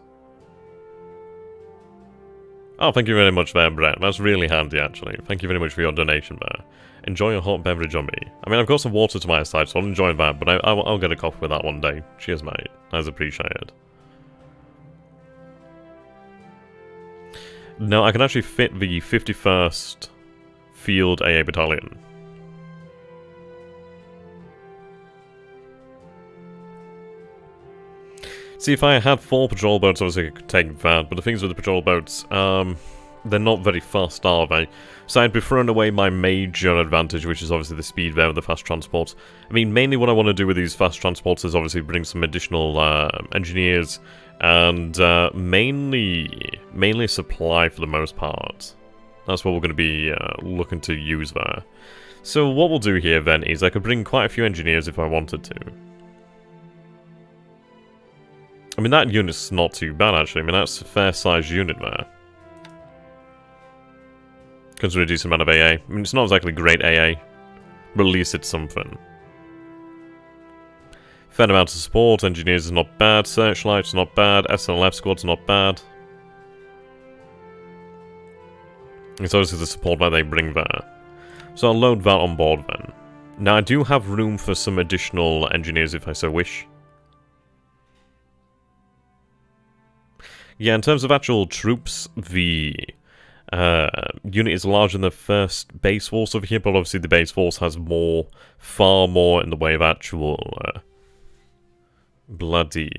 Oh, thank you very much there, Brett. That's really handy, actually. Thank you very much for your donation there. Enjoy a hot beverage on me. I mean, I've got some water to my side, so I'll enjoy that, but I'll get a coffee with that one day. Cheers, mate. That's appreciated. Now, I can actually fit the 51st Field AA Battalion. See, if I had 4 patrol boats, obviously I could take that, but the things with the patrol boats, they're not very fast, are they? So I'd be throwing away my major advantage, which is obviously the speed there with the fast transport. I mean, mainly what I want to do with these fast transports is obviously bring some additional engineers, and mainly supply for the most part. That's what we're going to be looking to use there. So what we'll do here then is I could bring quite a few engineers if I wanted to. I mean, that unit's not too bad, actually. I mean, that's a fair-sized unit there. Considering a decent amount of AA. I mean, it's not exactly great AA, but at least it's something. Fair amount of support, engineers is not bad, searchlights not bad, SLF squad's not bad. It's obviously the support that they bring there. So I'll load that on board then. Now, I do have room for some additional engineers if I so wish. Yeah, in terms of actual troops, the unit is larger than the first base force over here, but obviously the base force has more, far more in the way of actual bloody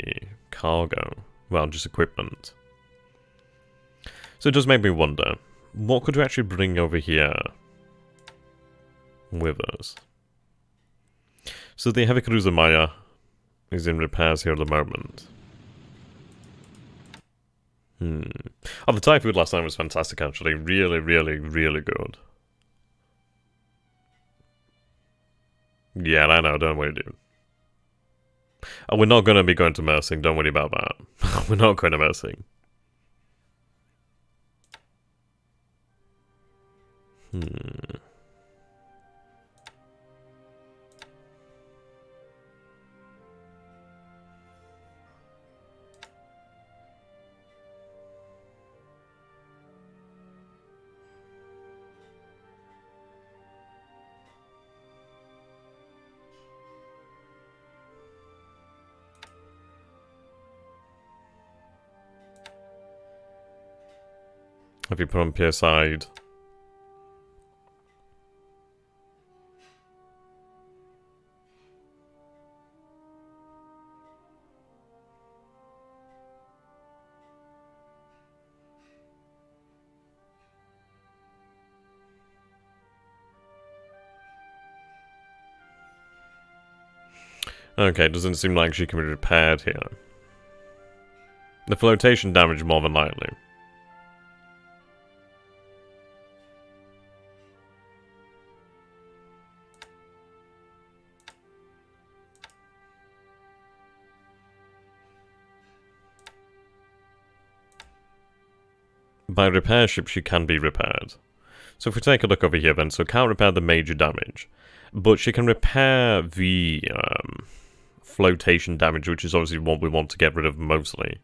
cargo. Well, just equipment. So it does make me wonder, what could we actually bring over here with us? So the heavy cruiser Maya is in repairs here at the moment. Oh, the Thai food last time was fantastic, actually. Really, really, really good. Yeah, I know, don't worry, dude. Oh, we're not going to be going to Mersing, don't worry about that. We're not going to Mersing. Hmm. Have you put on peer side? Okay, doesn't seem like she can be repaired here. The flotation damage more than likely. By repair ship, she can be repaired. So if we take a look over here then, so can't repair the major damage, but she can repair the flotation damage, which is obviously what we want to get rid of mostly.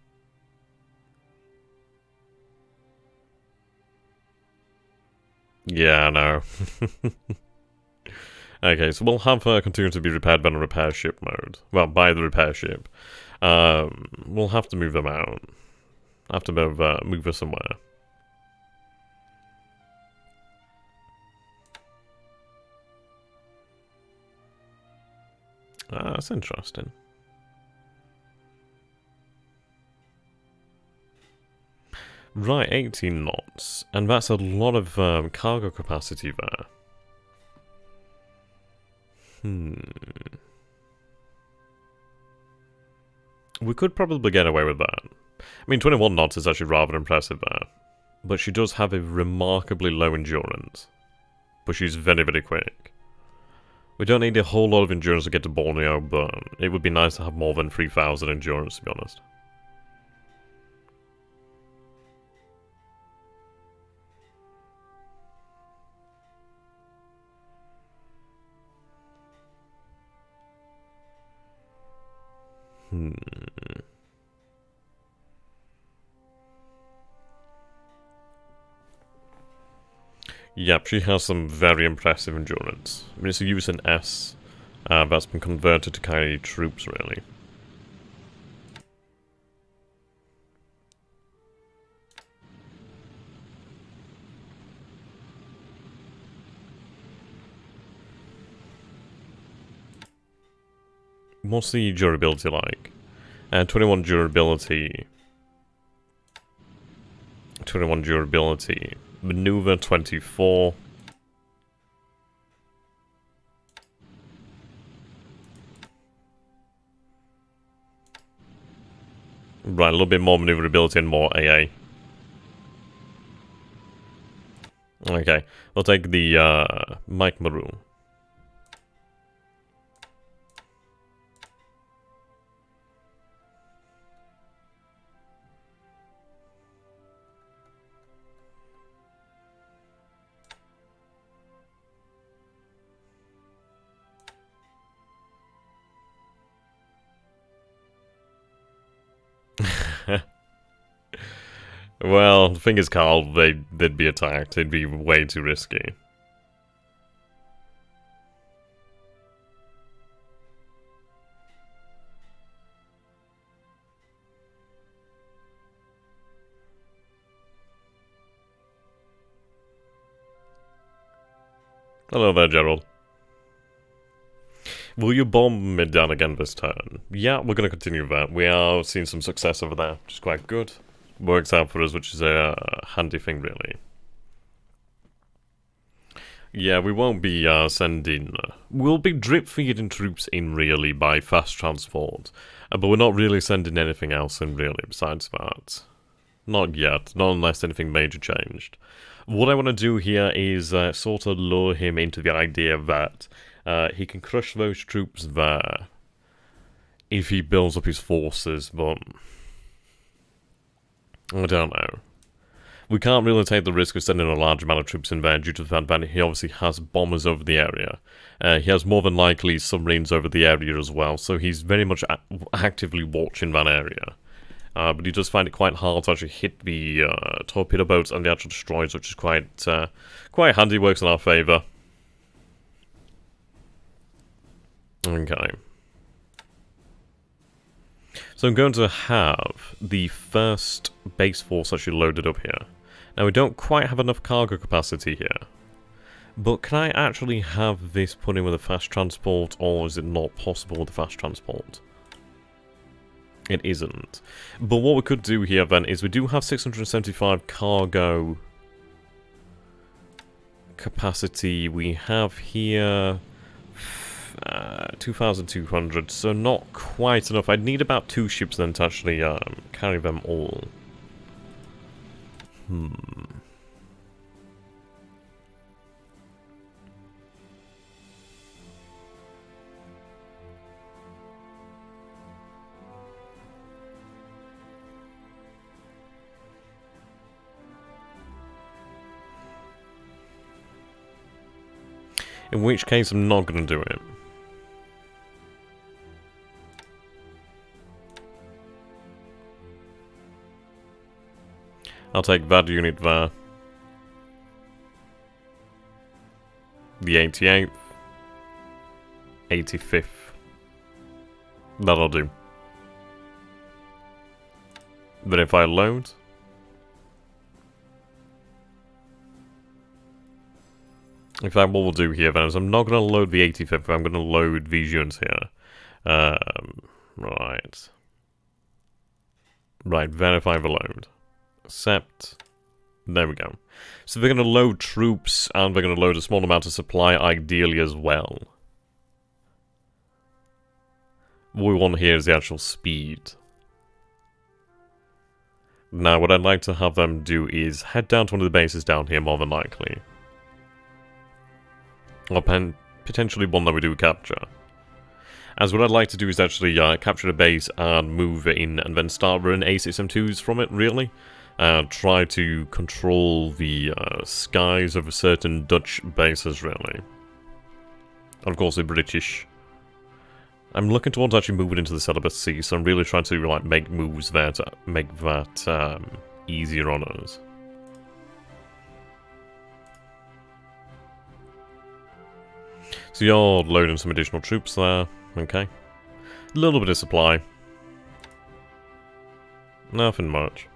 Yeah, I know. Okay, so we'll have her continue to be repaired by the repair ship mode. Well, by the repair ship. We'll have to move them out. Have to move her somewhere. Ah, that's interesting. Right, 18 knots. And that's a lot of cargo capacity there. We could probably get away with that. I mean, 21 knots is actually rather impressive there. But she does have a remarkably low endurance. But she's very, very quick. We don't need a whole lot of endurance to get to Borneo, but it would be nice to have more than 3,000 endurance, to be honest. Yep, she has some very impressive endurance. I mean, it's a use in S that's been converted to carry troops, really. What's the durability like? 21 durability. 21 durability. Maneuver 24. Right, a little bit more maneuverability and more AA. Okay, we'll take the Mike Maru. Well, the thing is, Carl, they'd be attacked. It'd be way too risky. Hello there, Gerald. Will you bomb mid down again this turn? Yeah, we're going to continue that. We are seeing some success over there, which is quite good. Works out for us, which is a handy thing, really. Yeah, we won't be sending... we'll be drip-feeding troops in, really, by fast transport. But we're not really sending anything else in, really, besides that. Not yet, not unless anything major changed. What I want to do here is sort of lure him into the idea that he can crush those troops there if he builds up his forces, but I don't know. We can't really take the risk of sending a large amount of troops in there due to the fact that he obviously has bombers over the area. He has more than likely submarines over the area as well, so he's very much actively watching that area. But he does find it quite hard to actually hit the torpedo boats and the actual destroyers, which is quite handy, works in our favour. Okay. So I'm going to have the first base force actually loaded up here. Now we don't quite have enough cargo capacity here. But can I actually have this put in with a fast transport, or is it not possible with a fast transport? It isn't. But what we could do here then is we do have 675 cargo capacity. We have here 2,200, so not quite enough. I'd need about 2 ships then to actually carry them all. In which case, I'm not going to do it. I'll take that unit there. The 88th. 85th. That'll do. Then if I load... In fact, what we'll do here then is I'm not going to load the 85th, I'm going to load these units here. Right. Right, verify the load. Accept. There we go. So they're going to load troops, and they're going to load a small amount of supply, ideally as well. What we want here is the actual speed. Now, what I'd like to have them do is head down to one of the bases down here, more than likely. Or potentially one that we do capture. As what I'd like to do is actually capture a base and move it in, and then start running A6M2s from it, really. Try to control the skies of certain Dutch bases, really. And of course the British. I'm looking towards actually moving into the Celibate Sea, so I'm really trying to like make moves there to make that easier on us. So you're loading some additional troops there, okay. A little bit of supply. Nothing much.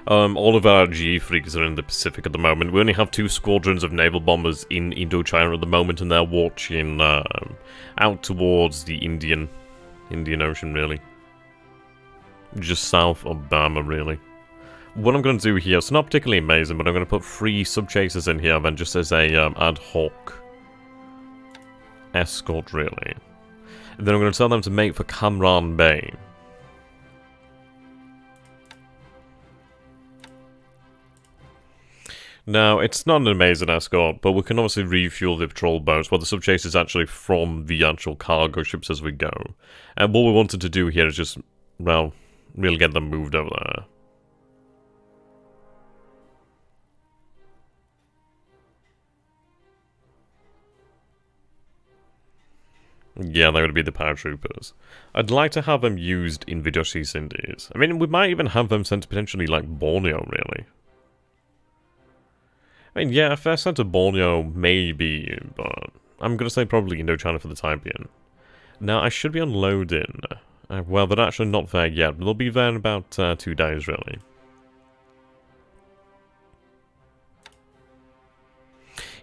All of our G-Freaks are in the Pacific at the moment. We only have 2 squadrons of naval bombers in Indochina at the moment, and they're watching out towards the Indian Ocean, really. Just south of Burma, really. What I'm going to do here, it's not particularly amazing, but I'm going to put 3 sub-chasers in here, then just as a ad hoc escort, really. And then I'm going to tell them to make for Kamran Bay. Now, it's not an amazing escort, but we can obviously refuel the patrol boats, while the sub-chase is actually from the actual cargo ships as we go. And what we wanted to do here is just, well, really get them moved over there. Yeah, they would be the paratroopers. I'd like to have them used in the Dutch East Indies. I mean, we might even have them sent to potentially, like, Borneo, really. I mean, yeah, if they're sent to Borneo, maybe, but I'm going to say probably Indochina for the time being. Now, I should be unloading. Well, they're actually not there yet, but they'll be there in about 2 days, really.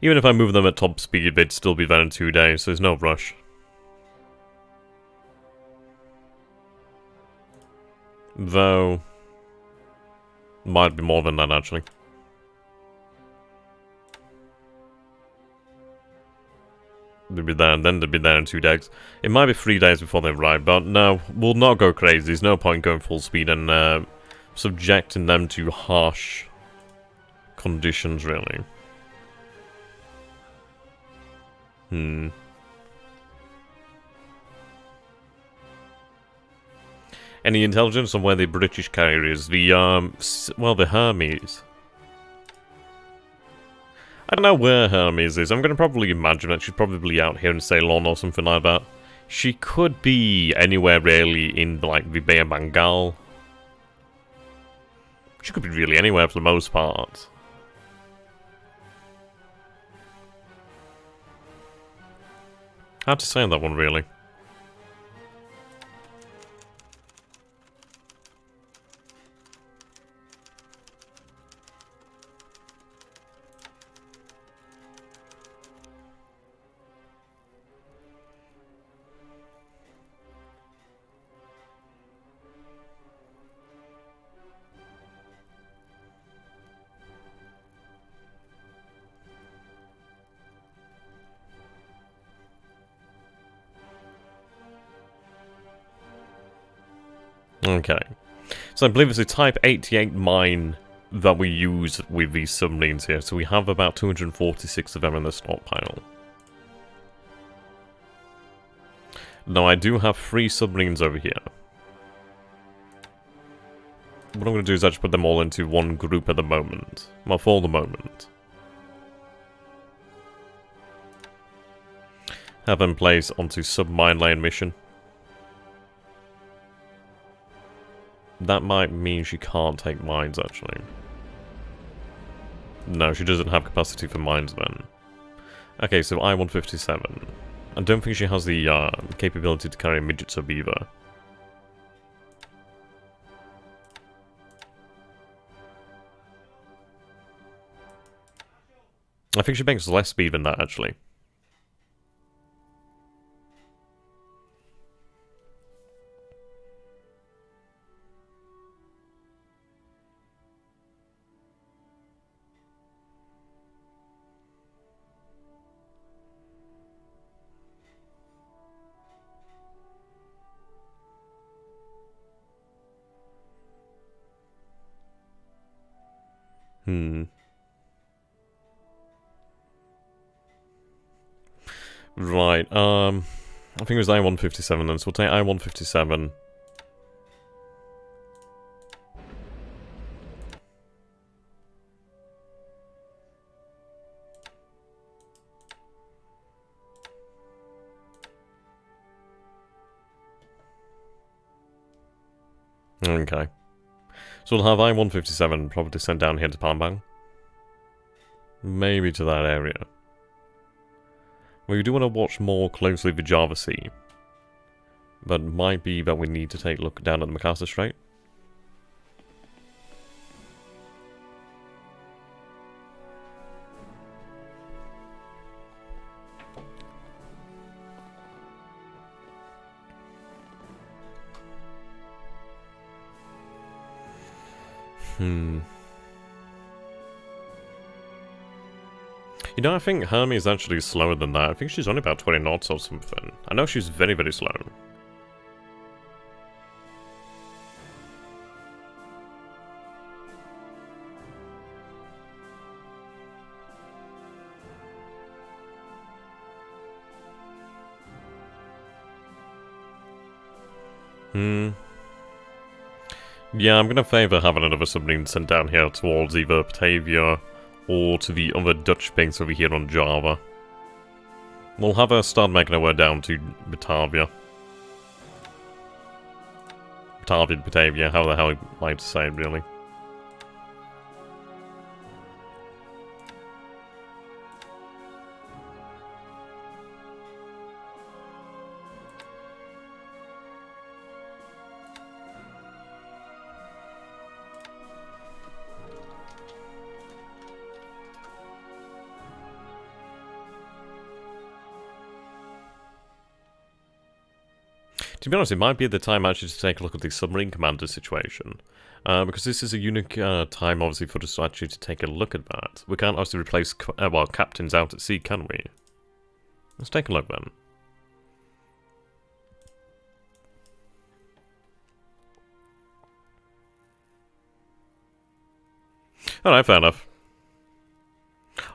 Even if I move them at top speed, they'd still be there in 2 days, so there's no rush. Though, might be more than that, actually. They'll be there, and then they'll be there in 2 days. It might be 3 days before they arrive, but no, we'll not go crazy. There's no point going full speed and subjecting them to harsh conditions, really. Any intelligence on where the British carrier is? The, well, the Hermes. I don't know where Hermes is. I'm going to probably imagine that she's probably out here in Ceylon or something like that. She could be anywhere really in, like, the Bay of Bengal. She could be really anywhere for the most part. Hard to say on that one, really. Okay. So I believe it's a Type 88 mine that we use with these submarines here. So we have about 246 of them in the stockpile. Now I do have 3 submarines over here. What I'm going to do is actually put them all into one group at the moment. Well, for the moment. Have them placed onto submine lane mission. That might mean she can't take mines, actually. No, she doesn't have capacity for mines, then. Okay, so I-157. I don't think she has the capability to carry a midget sub either. I think she makes less speed than that, actually. Right, I think it was I-157 then, so we'll take I-157. Okay. So we'll have I-157 probably sent down here to Palmbang. Maybe to that area. We do want to watch more closely the Java Sea. But it might be that we need to take a look down at the Macassar Strait. You know, I think Hermes is actually slower than that. I think she's only about 20 knots or something. I know she's very, very slow. Yeah, I'm gonna favour having another submarine sent down here towards either Batavia or to the other Dutch base over here on Java. We'll have her start making her way down to Batavia. Batavia, how the hell you like to say it, really. To be honest, it might be the time actually to take a look at the submarine commander situation. Because this is a unique time, obviously, for us actually to take a look at that. We can't actually replace, well, captains out at sea, can we? Let's take a look then. Alright, fair enough.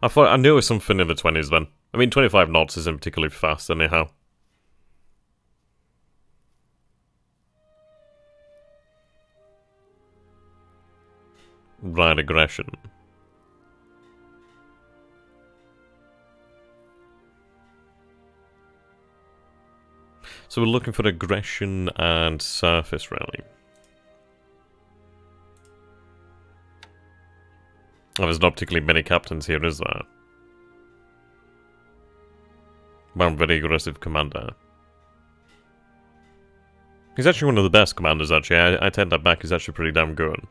I knew it was something in the 20s then. I mean, 25 knots isn't particularly fast anyhow. Right, aggression. So we're looking for aggression and surface, really. Oh, there's not particularly many captains here, is there? One very aggressive commander. He's actually one of the best commanders, actually. I take that back, he's actually pretty damn good.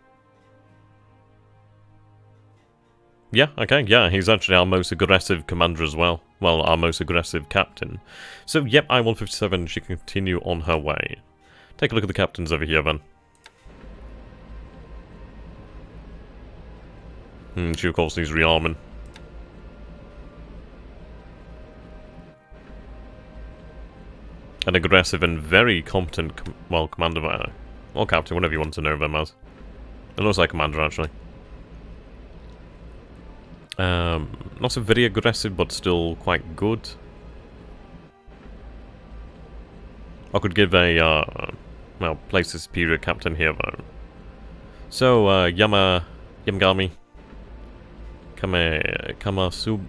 Yeah, okay, yeah, he's actually our most aggressive commander as well. Well, our most aggressive captain. So, yep, I-157 should continue on her way. Take a look at the captains over here, then. She, of course, needs rearming. An aggressive and very competent, well, commander, or captain, whatever you want to know them as. It looks like commander, actually. Not so very aggressive, but still quite good. I could give a, well, place a superior captain here, though. So, Yamagami. Kamasaburu.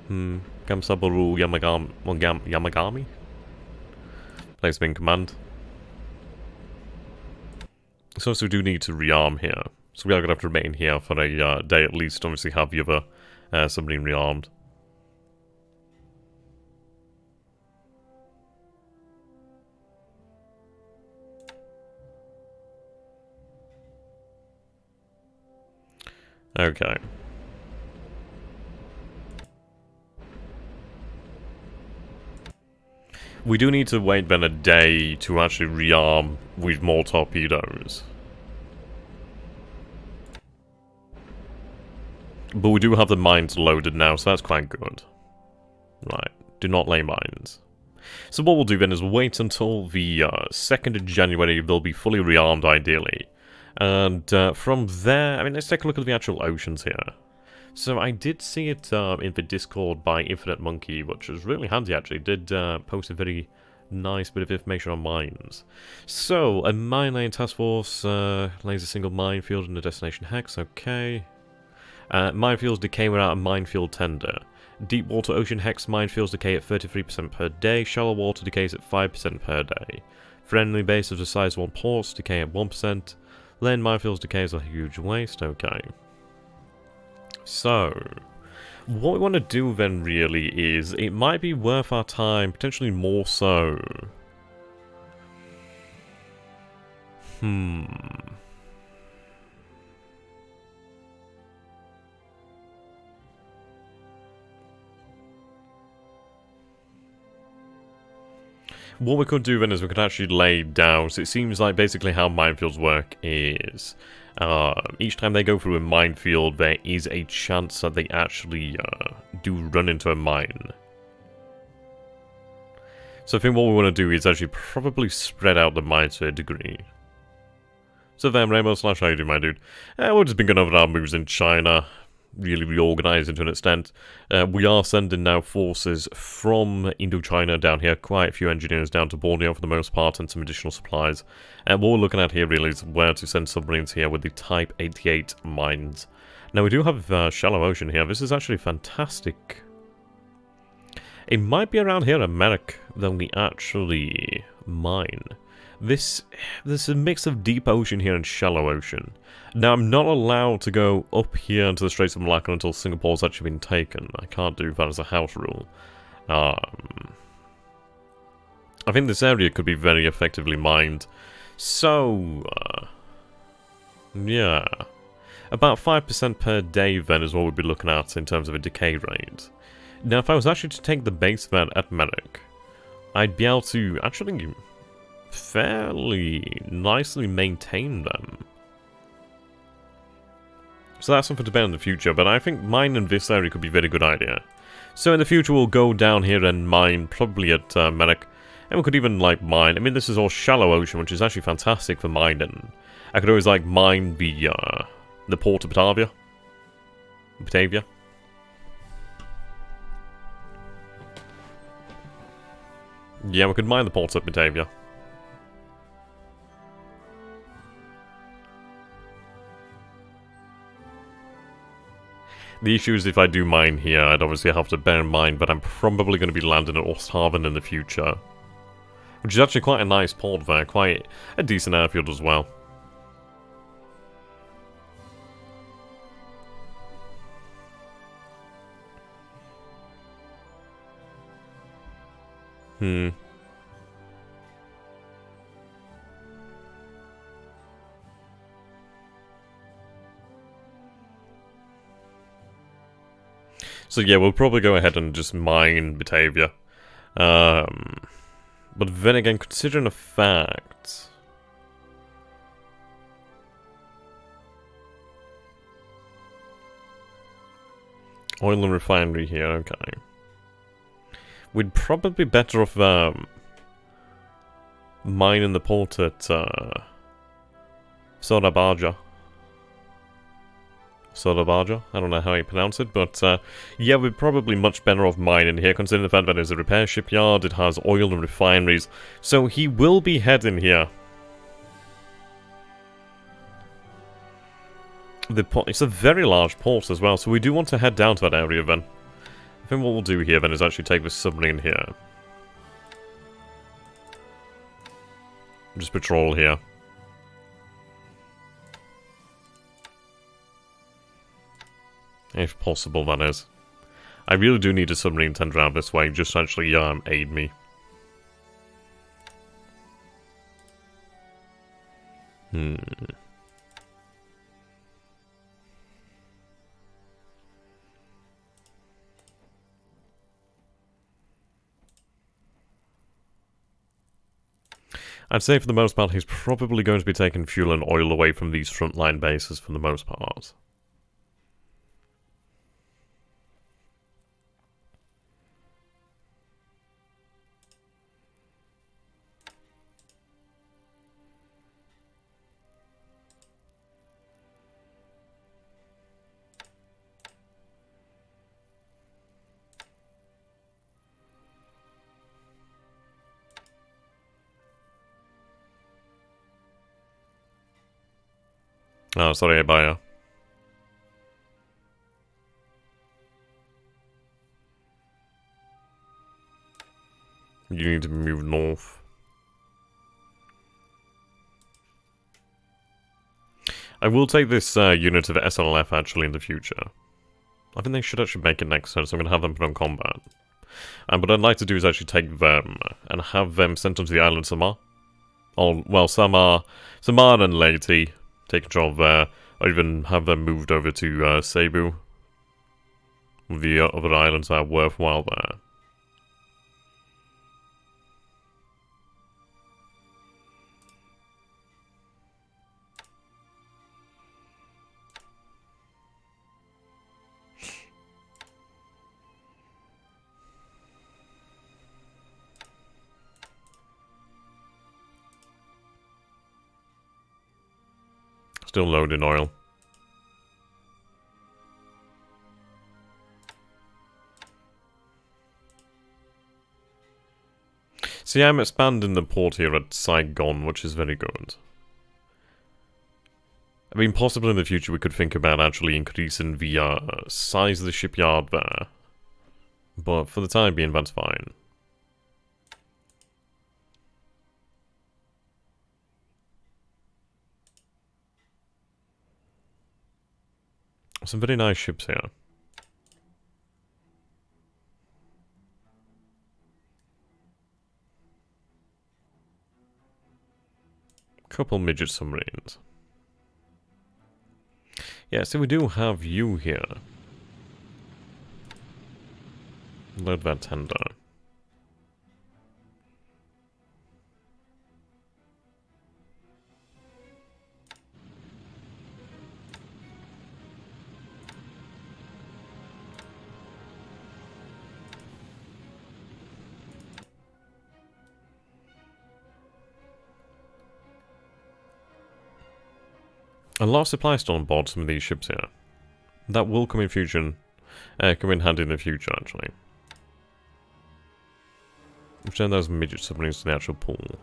Kamasaburu Yamagami? Place him in command. So we do need to rearm here. So we are going to have to remain here for a day at least, obviously have the other submarine rearmed. Okay. We do need to wait then a day to actually rearm with more torpedoes. But we do have the mines loaded now, so that's quite good. Right, do not lay mines. So what we'll do then is wait until the 2nd of January, they'll be fully rearmed ideally. And from there, I mean, let's take a look at the actual oceans here. So I did see it in the Discord by Infinite Monkey, which was really handy actually. It did post a very nice bit of information on mines. So, a mine laying task force lays a single minefield in the destination hex, okay. Minefields decay without a minefield tender. Deep water ocean hex minefields decay at 33% per day, shallow water decays at 5% per day. Friendly base of the size 1 ports decay at 1%. Land minefields decays a huge waste, okay. So, what we want to do then really is, it might be worth our time, potentially more so. What we could do then is we could actually lay down, so it seems like basically how minefields work is, each time they go through a minefield, there is a chance that they actually do run into a mine. So I think what we want to do is actually probably spread out the mines to a degree. So then, Rainbow Slash, how you do, my dude? We've just been going over our moves in China, really reorganising to an extent. We are sending now forces from Indochina down here, quite a few engineers down to Borneo for the most part, and some additional supplies. And what we're looking at here really is where to send submarines here with the Type 88 mines. Now we do have shallow ocean here. This is actually fantastic. It might be around here in Merrick that we actually mine. There's a mix of deep ocean here and shallow ocean. Now, I'm not allowed to go up here into the Straits of Malacca until Singapore's actually been taken. I can't do that as a house rule. I think this area could be very effectively mined. So, yeah. About 5% per day then is what we'd be looking at in terms of a decay rate. Now if I was actually to take the base then at Medic, I'd be able to actually fairly nicely maintain them. So that's something to bear in the future, but I think mine in this area could be a very good idea. So in the future we'll go down here and mine, probably at Medic, and we could even like mine, I mean this is all shallow ocean, which is actually fantastic for mining. I could always like mine the port of Batavia. Yeah, we could mine the port of Batavia. The issue is if I do mine here, I'd obviously have to bear in mind that I'm probably going to be landing at Osthaven in the future. Which is actually quite a nice port there, quite a decent airfield as well. So yeah, we'll probably go ahead and just mine Batavia. But then again, considering the fact... Oil and refinery here, okay. We'd probably be better off mining the port at Sodabaja. Sodabaja? I don't know how you pronounce it, but yeah, we're probably much better off mining here, considering the fact that it's a repair shipyard, it has oil and refineries, so he will be heading here. It's a very large port as well, so we do want to head down to that area then. I think what we'll do here then is actually take this submarine here. Just patrol here. If possible, that is. I really do need a submarine tender out this way, just to actually aid me. I'd say for the most part, he's probably going to be taking fuel and oil away from these frontline bases for the most part. Oh, sorry, Abaya. You need to move north. I will take this unit of SLF actually in the future. I think they should actually make it next turn, so I'm going to have them put on combat. And what I'd like to do is actually take them and have them sent onto the island Samar. Or, well, Samar and Leyte. Take control of there, or even have them moved over to Cebu. The other islands that are worthwhile there. Still loading oil. See, I'm expanding the port here at Saigon, which is very good. I mean, possibly in the future we could think about actually increasing the size of the shipyard there. But for the time being, that's fine. Some very nice ships here. Couple midget submarines. Yeah, so we do have you here. Load that tender. A lot of supply still on board some of these ships here. That will come in come in handy in the future, actually. Return those midget submarines to the actual pool.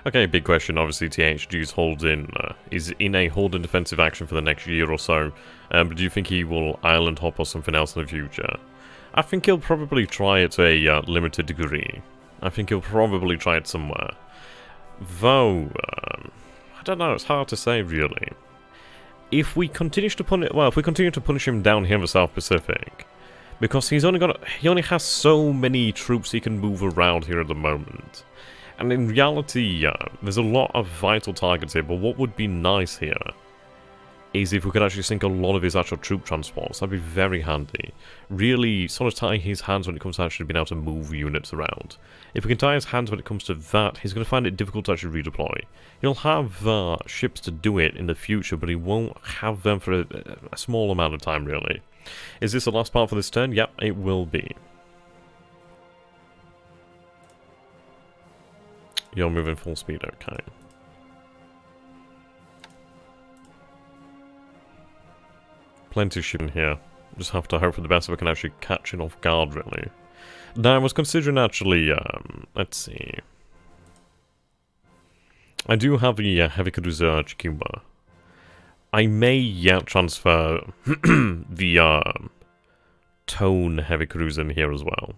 Okay, big question. Obviously, THG's is in a hold in defensive action for the next year or so. But do you think he will island hop or something else in the future? I think he'll probably try it to a limited degree. I think he'll probably try it somewhere. Though, I don't know. It's hard to say, really. If we continue to punish him down here in the South Pacific, because he only has so many troops he can move around here at the moment. And in reality, there's a lot of vital targets here, but what would be nice here is if we could actually sink a lot of his actual troop transports. That'd be very handy. Really sort of tie his hands when it comes to actually being able to move units around. If we can tie his hands when it comes to that, he's going to find it difficult to actually redeploy. He'll have ships to do it in the future, but he won't have them for a small amount of time, really. Is this the last part for this turn? Yep, it will be. You're moving full speed, okay. Plenty of shit in here. Just have to hope for the best if I can actually catch it off guard, really. Now, I was considering actually, let's see. I do have the heavy cruiser Chicuba. I may transfer the Tone heavy cruiser in here as well.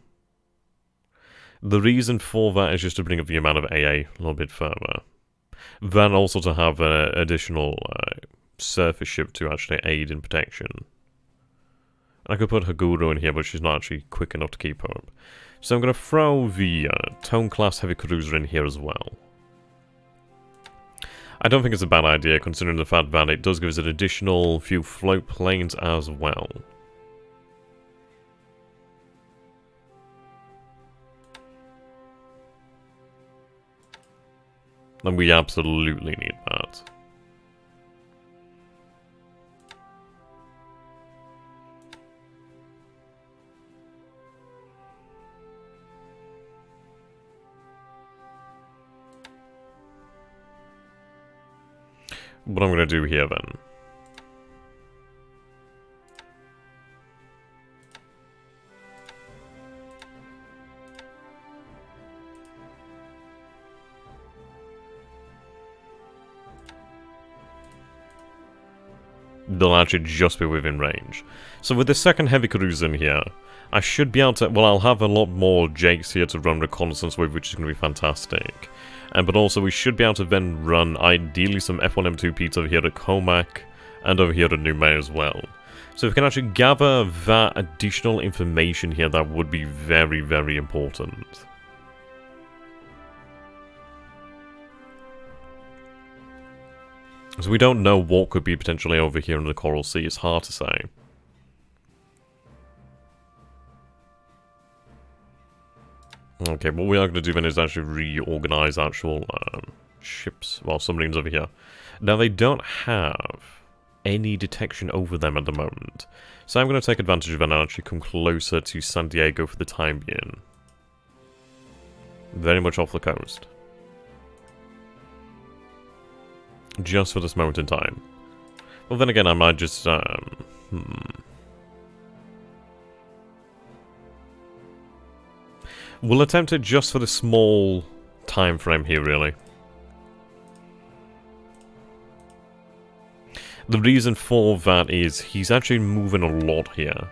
The reason for that is just to bring up the amount of AA a little bit further. Then also to have an additional surface ship to actually aid in protection. I could put Haguro in here, but she's not actually quick enough to keep up. So I'm going to throw the Tone class heavy cruiser in here as well. I don't think it's a bad idea, considering the fact that it does give us an additional few float planes as well. And we absolutely need that. What I'm going to do here then. They'll actually just be within range. So with the second heavy cruiser in here, I should be able to, well, I'll have a lot more Jakes here to run reconnaissance with, which is going to be fantastic. But also we should be able to then run, ideally, some F1 M2Ps over here at Comac, and over here at Nume as well. So if we can actually gather that additional information here, that would be very, very important. So we don't know what could be potentially over here in the Coral Sea, it's hard to say. Okay, what we are going to do then is actually reorganize actual ships, well, submarines over here. Now, they don't have any detection over them at the moment. So I'm going to take advantage of that and actually come closer to San Diego for the time being. Very much off the coast. Just for this moment in time. Well, then again, I might just, We'll attempt it just for the small time frame here, really. The reason for that is he's actually moving a lot here.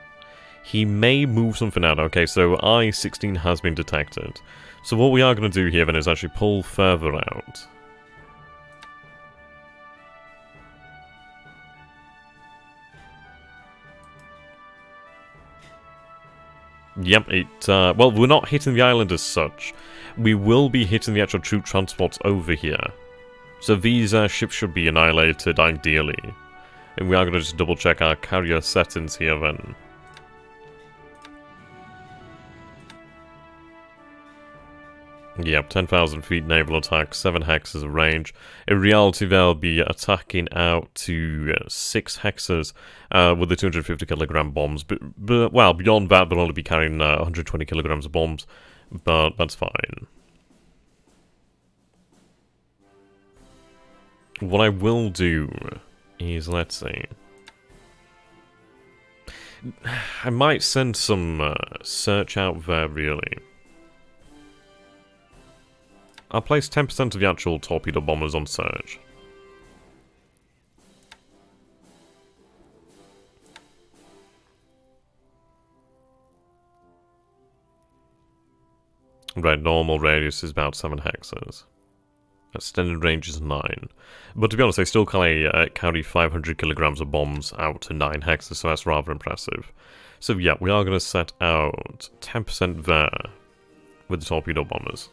He may move something out. Okay, so I-16 has been detected. So what we are going to do here then is actually pull further out. Yep, well, we're not hitting the island as such. We will be hitting the actual troop transports over here. So these ships should be annihilated, ideally. And we are going to just double check our carrier settings here then. Yep, 10,000 feet naval attack, 7 hexes of range. In reality, they'll be attacking out to 6 hexes with the 250 kilogram bombs. But, well, beyond that, they'll only be carrying 120 kilograms of bombs. But that's fine. What I will do is, let's see. I might send some search out there, really. I'll place 10% of the actual torpedo bombers on search. Right, normal radius is about 7 hexes. Extended range is 9. But to be honest, they still carry 500 kilograms of bombs out to 9 hexes, so that's rather impressive. So yeah, we are going to set out 10% there with the torpedo bombers.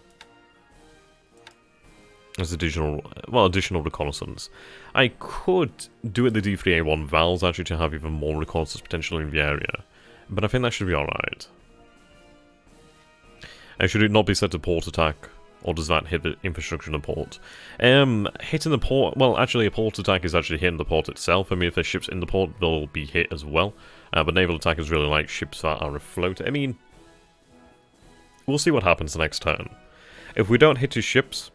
As additional reconnaissance. I could do it the D3A1 Vals actually to have even more reconnaissance potential in the area, but I think that should be alright. And should it not be set to port attack, or does that hit the infrastructure in the port? Hitting the port, well actually a port attack is actually hitting the port itself. I mean if there's ships in the port they'll be hit as well, but naval attack is really like ships that are afloat. I mean, we'll see what happens the next turn. If we don't hit his ships,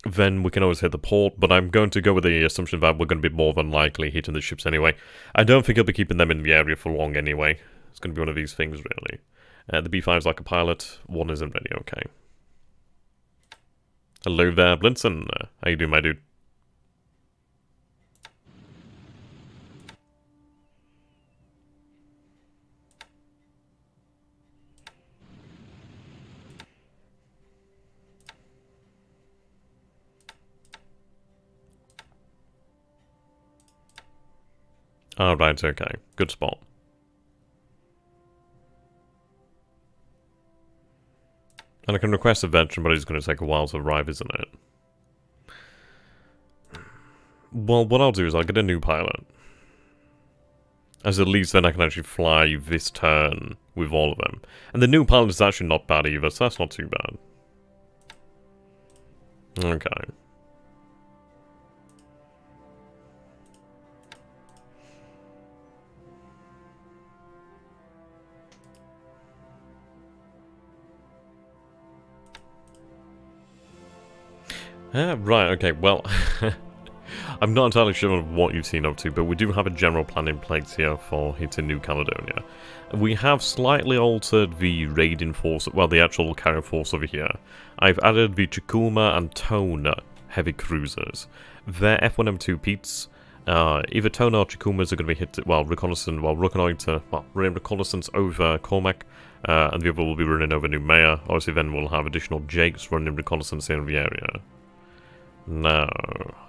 then we can always hit the port, but I'm going to go with the assumption that we're going to be more than likely hitting the ships anyway. I don't think he'll be keeping them in the area for long anyway. It's going to be one of these things, really. The B5's like a pilot, 1 isn't really okay. Hello there, Blinson. How you doing, my dude? Alright, okay. Good spot. And I can request a veteran, but it's going to take a while to arrive, isn't it? Well, what I'll do is I'll get a new pilot. As at least then I can actually fly this turn with all of them. And the new pilot is actually not bad either, so that's not too bad. Okay. Right, okay, well, I'm not entirely sure of what you've seen up to, but we do have a general plan in place here for hitting New Caledonia. We have slightly altered the raiding force, well, the actual carrier force over here. I've added the Chikuma and Tone heavy cruisers. They're F1M2 Petes. Either Tone or Chikumas are going to be hit, well, reconnaissance over Cormac, and the other will be running over New Maya. Obviously, then we'll have additional Jakes running reconnaissance in the area. No,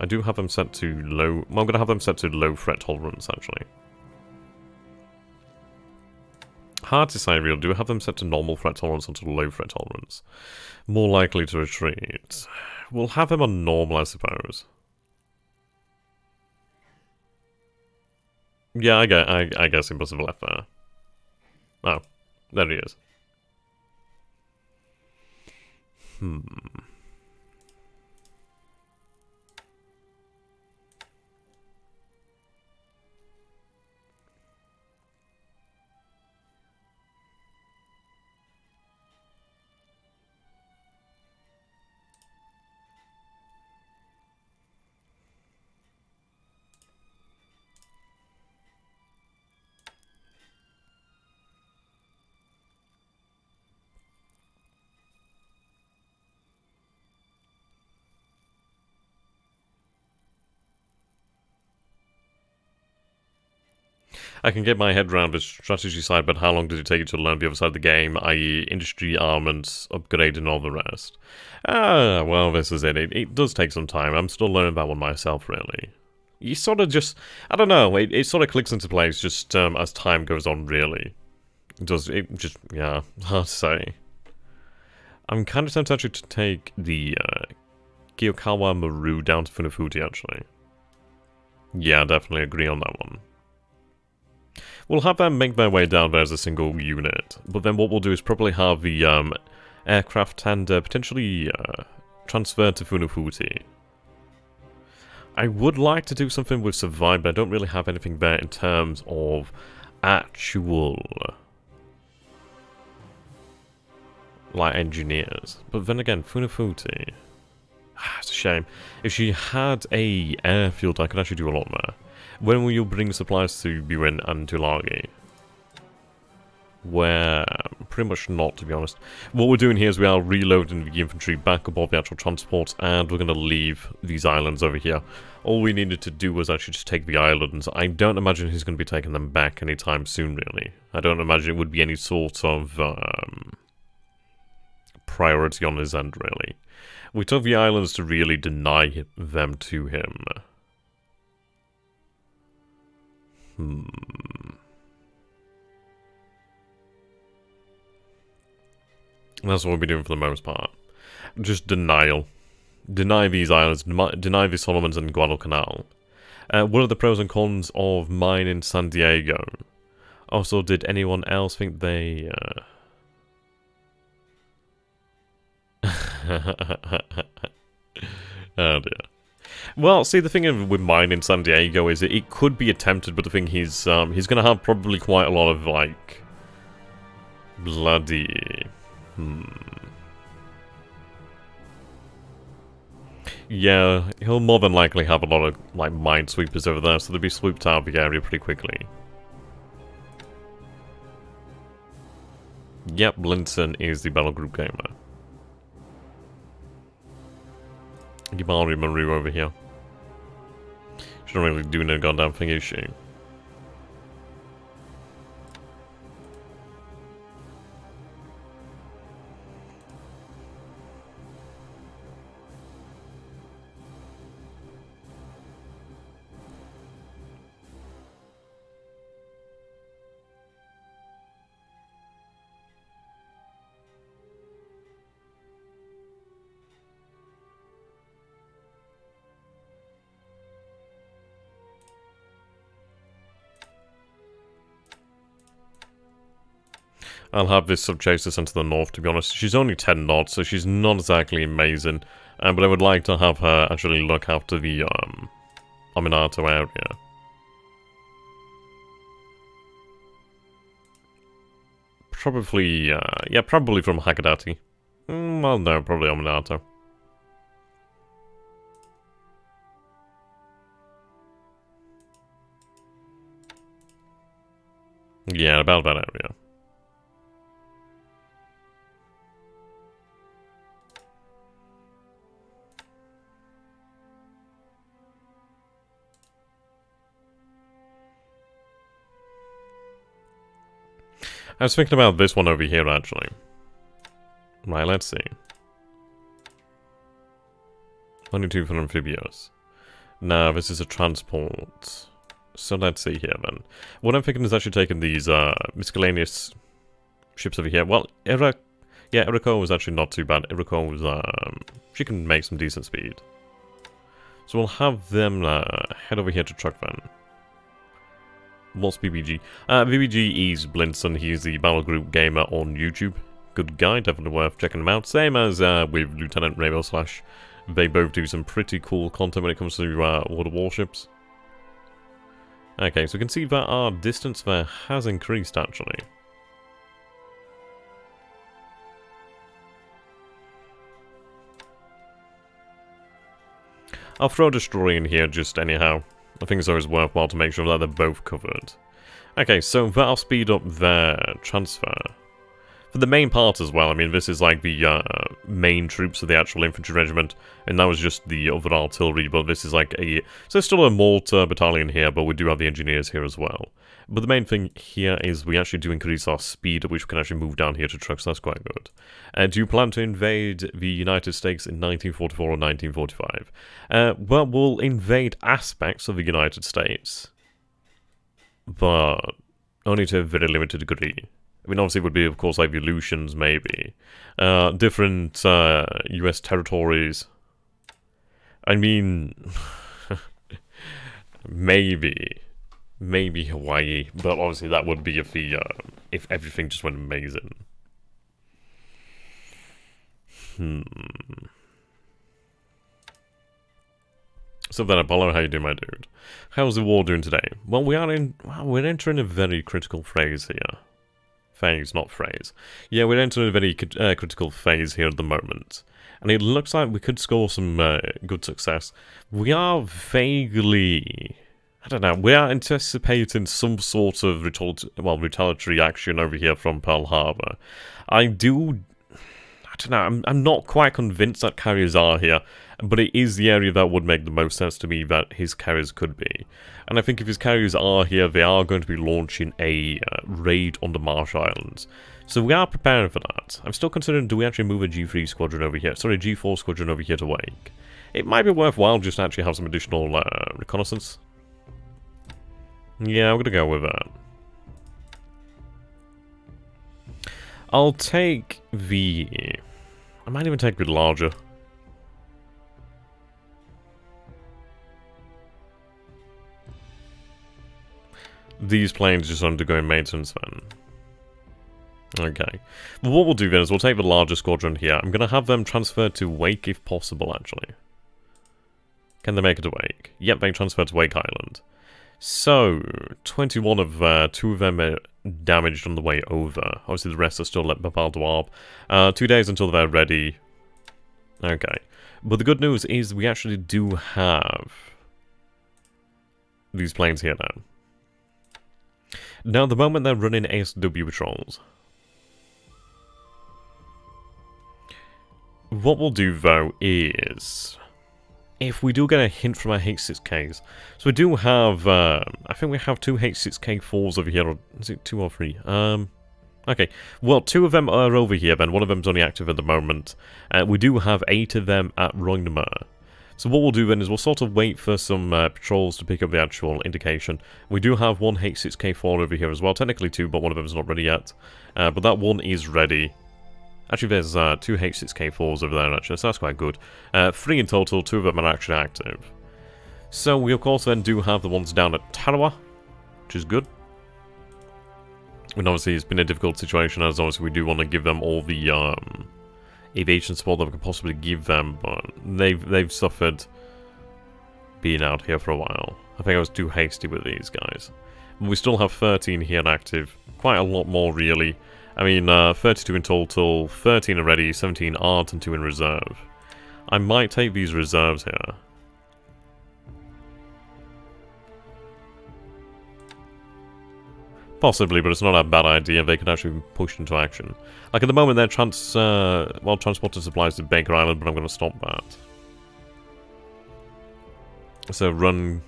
I do have them set to low. Well, I'm going to have them set to low threat tolerance, actually. Hard to say, really. Do I have them set to normal threat tolerance or to low threat tolerance? More likely to retreat. We'll have them on normal, I suppose. Yeah, I guess he must have left there. Oh, there he is. I can get my head around the strategy side, but how long did it take you to learn the other side of the game, i.e. industry, armaments, upgrade, and all the rest? Well, this is it. It does take some time. I'm still learning that one myself, really. You sort of just, I don't know, it sort of clicks into place just as time goes on, really. it just, yeah, hard to say. I'm kind of tempted actually to take the Kiyokawa Maru down to Funafuti, actually. Yeah, definitely agree on that one. We'll have them make their way down there as a single unit, but then what we'll do is probably have the aircraft and potentially transfer to Funafuti. I would like to do something with Survive, but I don't really have anything there in terms of actual like engineers. But then again, Funafuti, it's a shame. If she had a airfield, I could actually do a lot there. When will you bring supplies to Buin and Tulagi? Where pretty much not, to be honest. What we're doing here is we are reloading the infantry back above the actual transport, and we're going to leave these islands over here. All we needed to do was actually just take the islands. I don't imagine he's going to be taking them back anytime soon, really. I don't imagine it would be any sort of priority on his end, really. We took the islands to really deny them to him. That's what we'll be doing for the most part. Just denial. Deny these islands, deny the Solomons and Guadalcanal. What are the pros and cons of mine in San Diego? Also, did anyone else think they... Oh dear. Well, see, the thing with mine in San Diego is it could be attempted, but the thing he's going to have probably quite a lot of, like... bloody... Yeah, he'll more than likely have a lot of, like, minesweepers over there, so they'll be swooped out of the area pretty quickly. Yep, Blinson is the battle group gamer. Gibari Maru over here. She's not really doing a goddamn thing, is she? I'll have this sub-chaser sent to the north, to be honest. She's only 10 knots, so she's not exactly amazing. But I would like to have her actually look after the, Aminato area. Probably, yeah, probably from Hakodate. Well, no, probably Aminato. Yeah, about that area. I was thinking about this one over here, actually. Right, let's see. 22 for amphibious. Now, this is a transport. So let's see here, then. What I'm thinking is actually taking these miscellaneous ships over here. Well, Eriko was actually not too bad. Eriko was, she can make some decent speed. So we'll have them head over here to truck then. What's BBG? BBG is Blinson. He's the battle group gamer on YouTube. Good guy, definitely worth checking him out. Same as with Lieutenant Rainbow Slash. They both do some pretty cool content when it comes to water warships. Okay, so we can see that our distance there has increased, actually. I'll throw a destroyer in here just anyhow. I think it's always worthwhile to make sure that they're both covered. Okay, so that'll speed up their transfer. For the main part as well, I mean, this is like the main troops of the actual infantry regiment, and that was just the other artillery, but this is like a... So there's still a mortar battalion here, but we do have the engineers here as well. But the main thing here is we actually do increase our speed at which we can actually move down here to trucks, so that's quite good. Do you plan to invade the United States in 1944 or 1945? Well, we'll invade aspects of the United States, but only to a very limited degree. I mean, obviously it would be, of course, evolutions, maybe. Different US territories. I mean, maybe Hawaii, but obviously that would be if everything just went amazing. So then, Apollo, how you doing, my dude? How's the war doing today? Well, we're entering a very critical phase here. Phase, not phrase. Yeah, we're entering a very critical phase here at the moment. And it looks like we could score some good success. We are vaguely... I don't know, we are anticipating some sort of retaliatory action over here from Pearl Harbor. I don't know, I'm not quite convinced that carriers are here, but it is the area that would make the most sense to me that his carriers could be. And I think if his carriers are here, they are going to be launching a raid on the Marshall Islands. So we are preparing for that. I'm still considering, do we actually move a G3 squadron over here? Sorry, G4 squadron over here to Wake. It might be worthwhile just to actually have some additional reconnaissance. Yeah, I'm gonna go with that. I'll take the... I might even take the larger. These planes just undergoing maintenance then. Okay. Well, what we'll do then is we'll take the larger squadron here. I'm going to have them transferred to Wake if possible, actually. Can they make it to Wake? Yep, they transferred to Wake Island. So, 21 of 2 of them are damaged on the way over. Obviously, the rest are still at Bapal Dwarb. 2 days until they're ready. Okay. But the good news is we actually do have these planes here now. Now, the moment they're running ASW patrols. What we'll do, though, is... if we do get a hint from our H6Ks... so we do have... I think we have 2 H6K4s over here, or is it 2 or 3? Okay, well, 2 of them are over here, then. 1 of them's only active at the moment. We do have 8 of them at Roinema. So what we'll do then is we'll sort of wait for some patrols to pick up the actual indication. We do have 1 H6K4 over here as well. Technically 2, but 1 of them is not ready yet. But that one is ready. Actually, there's 2 H6K4s over there, actually, so that's quite good. 3 in total, 2 of them are actually active. So we, of course, then do have the ones down at Tarawa, which is good. And obviously, it's been a difficult situation, as obviously we do want to give them all the aviation support that we can possibly give them, but they've suffered being out here for a while. I think I was too hasty with these guys. But we still have 13 here active, quite a lot more really. I mean, 32 in total, 13 already, 17 aren't, and 2 in reserve. I might take these reserves here. Possibly, but it's not a bad idea. They could actually be pushed into action. Like, at the moment, they're transporting supplies to Baker Island, but I'm going to stop that. So, run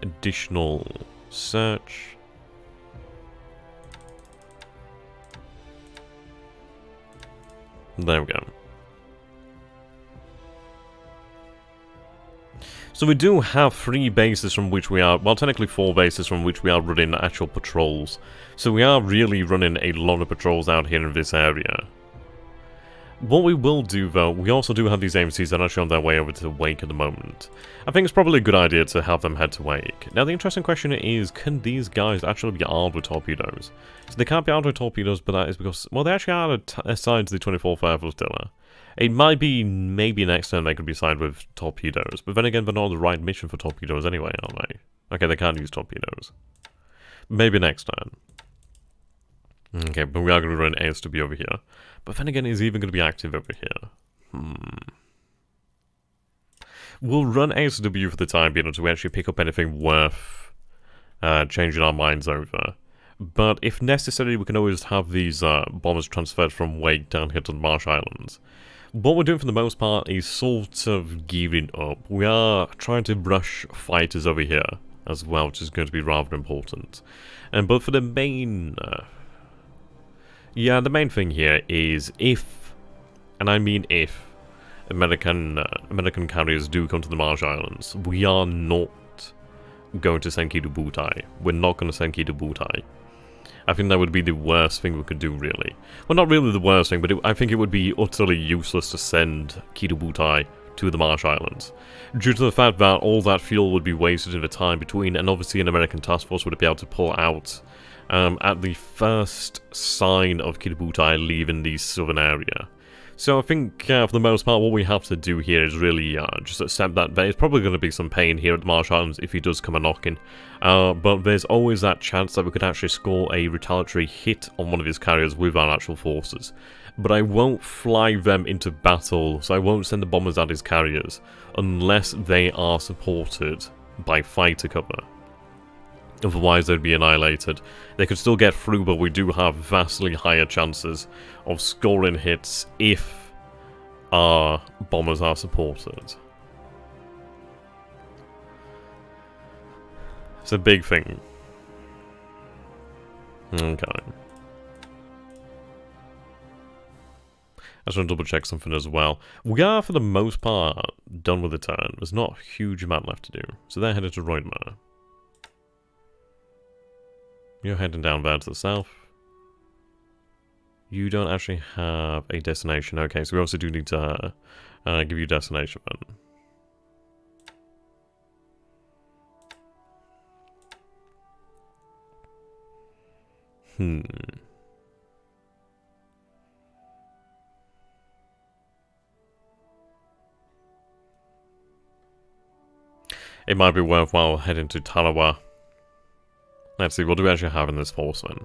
additional search. There we go. So we do have 3 bases from which we are, well, technically 4 bases from which we are running actual patrols. So we are really running a lot of patrols out here in this area. What we will do, though, we also do have these AMCs that are actually on their way over to Wake at the moment. I think it's probably a good idea to have them head to Wake. Now, the interesting question is, can these guys actually be armed with torpedoes? So they can't be armed with torpedoes, but that is because, well, they actually are assigned to the 24th Air Flotilla. It might be, maybe next turn they could be assigned with torpedoes, but then again, they're not on the right mission for torpedoes anyway, aren't they? Okay, they can't use torpedoes. Maybe next turn. Okay, but we are going to run ASW over here. But then again, is he even going to be active over here? We'll run ASW for the time being until we actually pick up anything worth changing our minds over. But if necessary, we can always have these bombers transferred from Wake down here to the Marsh Islands. What we're doing for the most part is sort of gearing up. We are trying to brush fighters over here as well, which is going to be rather important. But for the main... yeah, the main thing here is if, and I mean if, American carriers do come to the Marsh Islands, we are not going to Senki to Butai. We're not going to Senki to Butai. I think that would be the worst thing we could do, really. Well, not really the worst thing, but I think it would be utterly useless to send Kidobutai to the Marsh Islands, due to the fact that all that fuel would be wasted in the time between, and obviously an American task force would be able to pull out at the first sign of Kidobutai leaving the southern area. So I think, for the most part, what we have to do here is really just accept that there is probably going to be some pain here at the Marsh Islands if he does come a-knocking. But there's always that chance that we could actually score a retaliatory hit on one of his carriers with our actual forces. But I won't fly them into battle, so I won't send the bombers at his carriers, unless they are supported by fighter cover. Otherwise, they'd be annihilated. They could still get through, but we do have vastly higher chances of scoring hits if our bombers are supported. It's a big thing. Okay. I just want to double check something as well. We are, for the most part, done with the turn. There's not a huge amount left to do. So they're headed to Roidmar. You're heading down there to the south. You don't actually have a destination. Okay, so we also do need to give you a destination then. It might be worthwhile heading to Tarawa. Let's see, what do we actually have in this force then?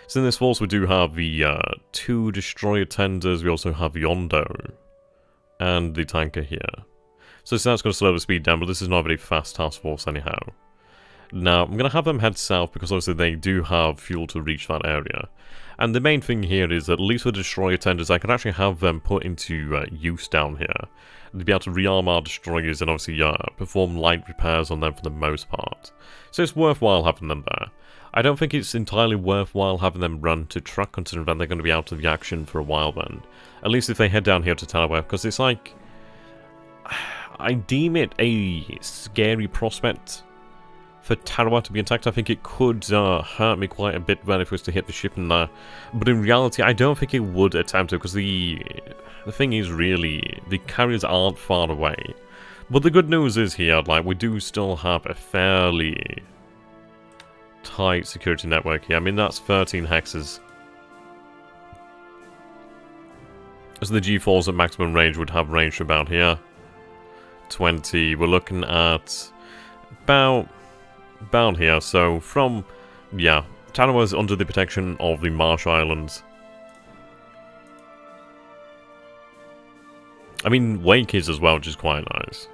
So in this force we do have the 2 destroyer tenders, we also have Yondo, and the tanker here. So that's going to slow the speed down, but this is not a very fast task force anyhow. Now, I'm going to have them head south because obviously they do have fuel to reach that area. And the main thing here is that at least with the destroyer tenders, I can actually have them put into use down here. They'd be able to rearm our destroyers and obviously perform light repairs on them for the most part. So it's worthwhile having them there. I don't think it's entirely worthwhile having them run to truck, considering that they're going to be out of the action for a while then. At least if they head down here to Tarawa, because it's like... I deem it a scary prospect for Tarawa to be attacked. I think it could hurt me quite a bit when if it was to hit the ship in there. But in reality, I don't think it would attempt to, because the thing is really, the carriers aren't far away. But the good news is here, like, we do still have a fairly tight security network here. I mean, that's 13 hexes. So the G4s at maximum range would have range about here. 20. We're looking at about here. So from, yeah, Tarawa's under the protection of the Marsh Islands. I mean, Wake is as well, which is quite nice.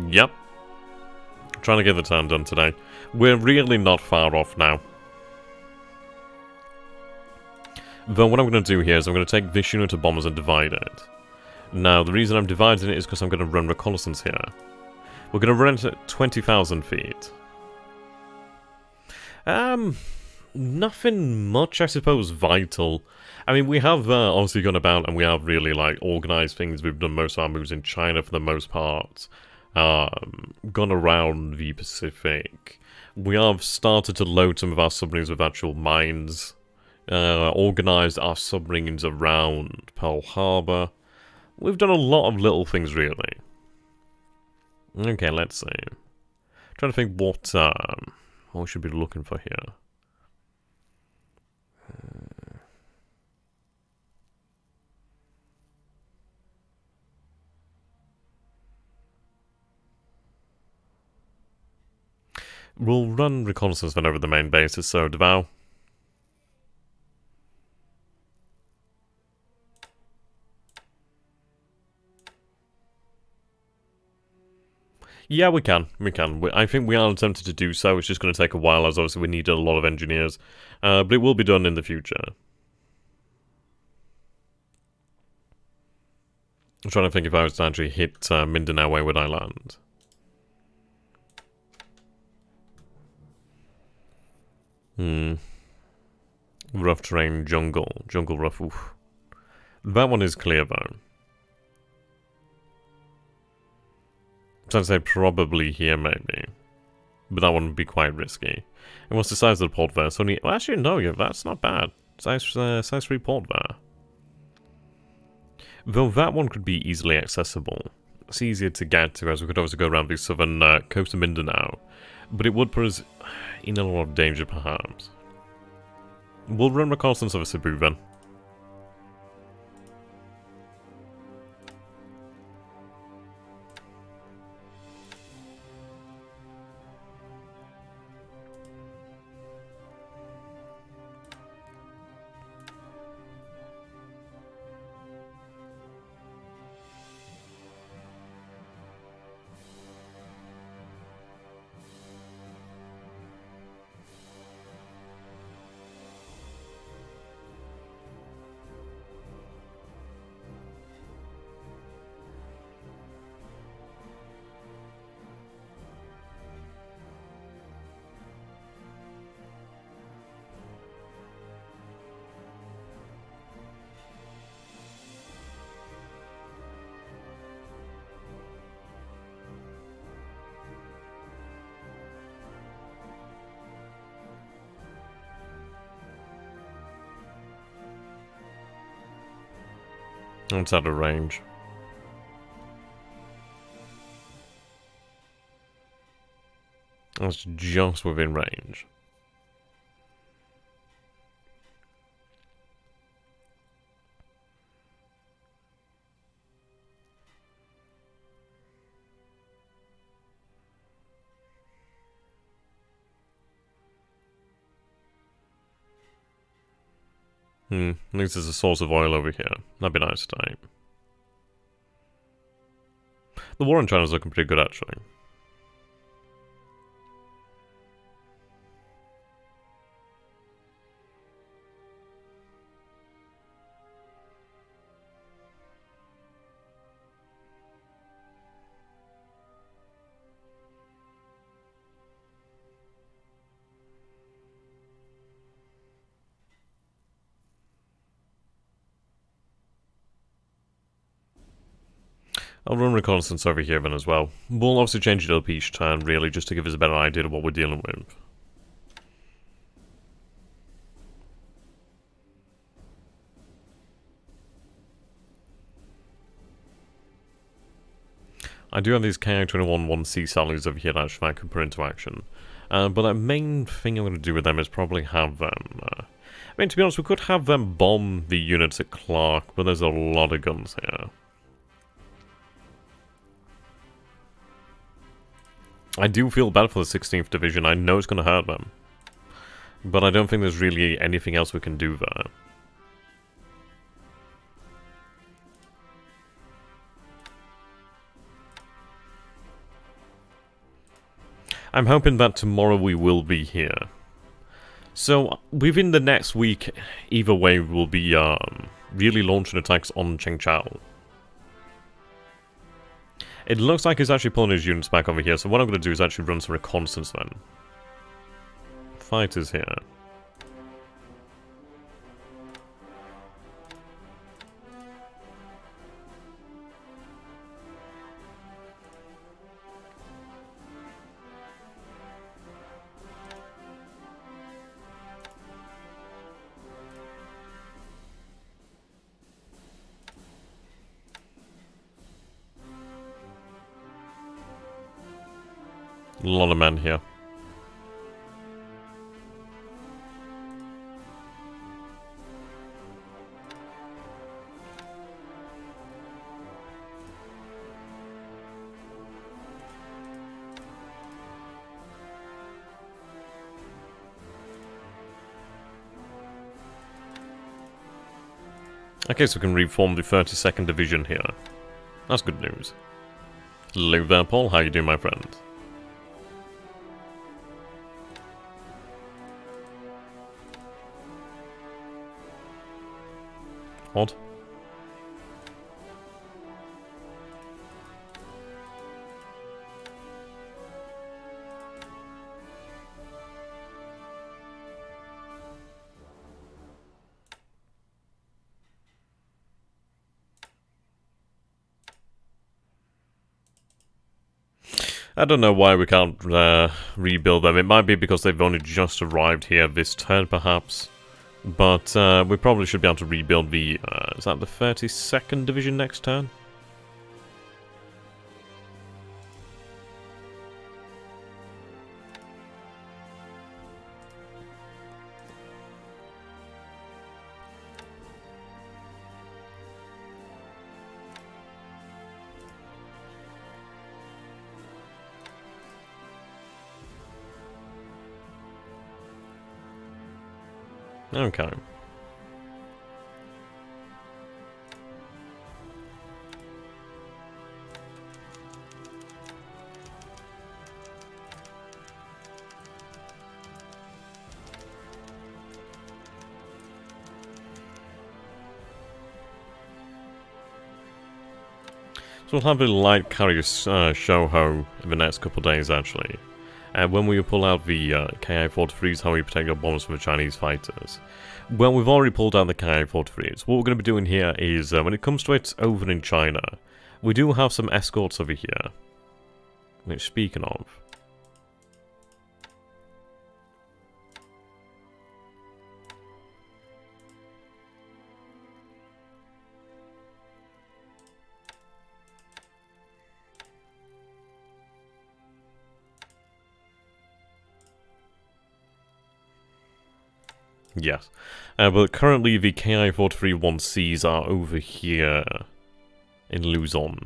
Yep. Trying to get the turn done today. We're really not far off now. Though what I'm going to do here is I'm going to take this unit of bombers and divide it. Now, the reason I'm dividing it is because I'm going to run reconnaissance here. We're going to run it at 20,000 feet. Nothing much, I suppose, vital. I mean, we have obviously gone about and we have really, like, organised things. We've done most of our moves in China for the most part. Gone around the Pacific. We have started to load some of our submarines with actual mines. Organised our submarines around Pearl Harbor. We've done a lot of little things, really. Okay, let's see. Trying to think what we should be looking for here. We'll run reconnaissance then over the main bases, so Davao. Yeah, we can. I think we are attempting to do so. It's just going to take a while, as obviously we need a lot of engineers. But it will be done in the future. I'm trying to think if I was to actually hit Mindanao, where would I land? Rough terrain, jungle. Jungle rough, oof. That one is clear, though. So I'd say probably here, maybe. But that one would be quite risky. And what's the size of the port there? So well, actually, no, yeah, that's not bad. Size 3 port there. Though that one could be easily accessible. It's easier to get to, as we could obviously go around the southern coast of Mindanao. But it would put us in a lot of danger, perhaps. We'll run reconnaissance over Cebu, then. It's out of range. That's just within range. At least there's a source of oil over here. That'd be nice tonight. The war in China's looking pretty good, actually. I'll run reconnaissance over here then as well. We'll obviously change it up each turn, really, just to give us a better idea of what we're dealing with. I do have these KI-21 1C sallies over here that actually I could put into action. But the main thing I'm going to do with them is probably have them... I mean, to be honest, we could have them bomb the units at Clark, but there's a lot of guns here. I do feel bad for the 16th Division. I know it's going to hurt them. But I don't think there's really anything else we can do there. I'm hoping that tomorrow we will be here. So, within the next week, either way, we'll be really launching attacks on Chengchao. It looks like he's actually pulling his units back over here, so what I'm going to do is actually run some reconnaissance then. Fighters here. A lot of men here. Okay, so we can reform the 32nd Division here. That's good news. Hello there, Paul. How you doing, my friend? Odd. I don't know why we can't rebuild them. It might be because they've only just arrived here this turn, perhaps. But we probably should be able to rebuild the... is that the 32nd Division next turn? Okay. So we'll have a light carrier show-ho in the next couple of days, actually. When we pull out the Ki-43s, how we protect your bombers from the Chinese fighters. Well, we've already pulled out the Ki-43s. What we're going to be doing here is, when it comes to it over in China, we do have some escorts over here. Which, speaking of... Yes. But currently the Ki-43-1Cs are over here in Luzon.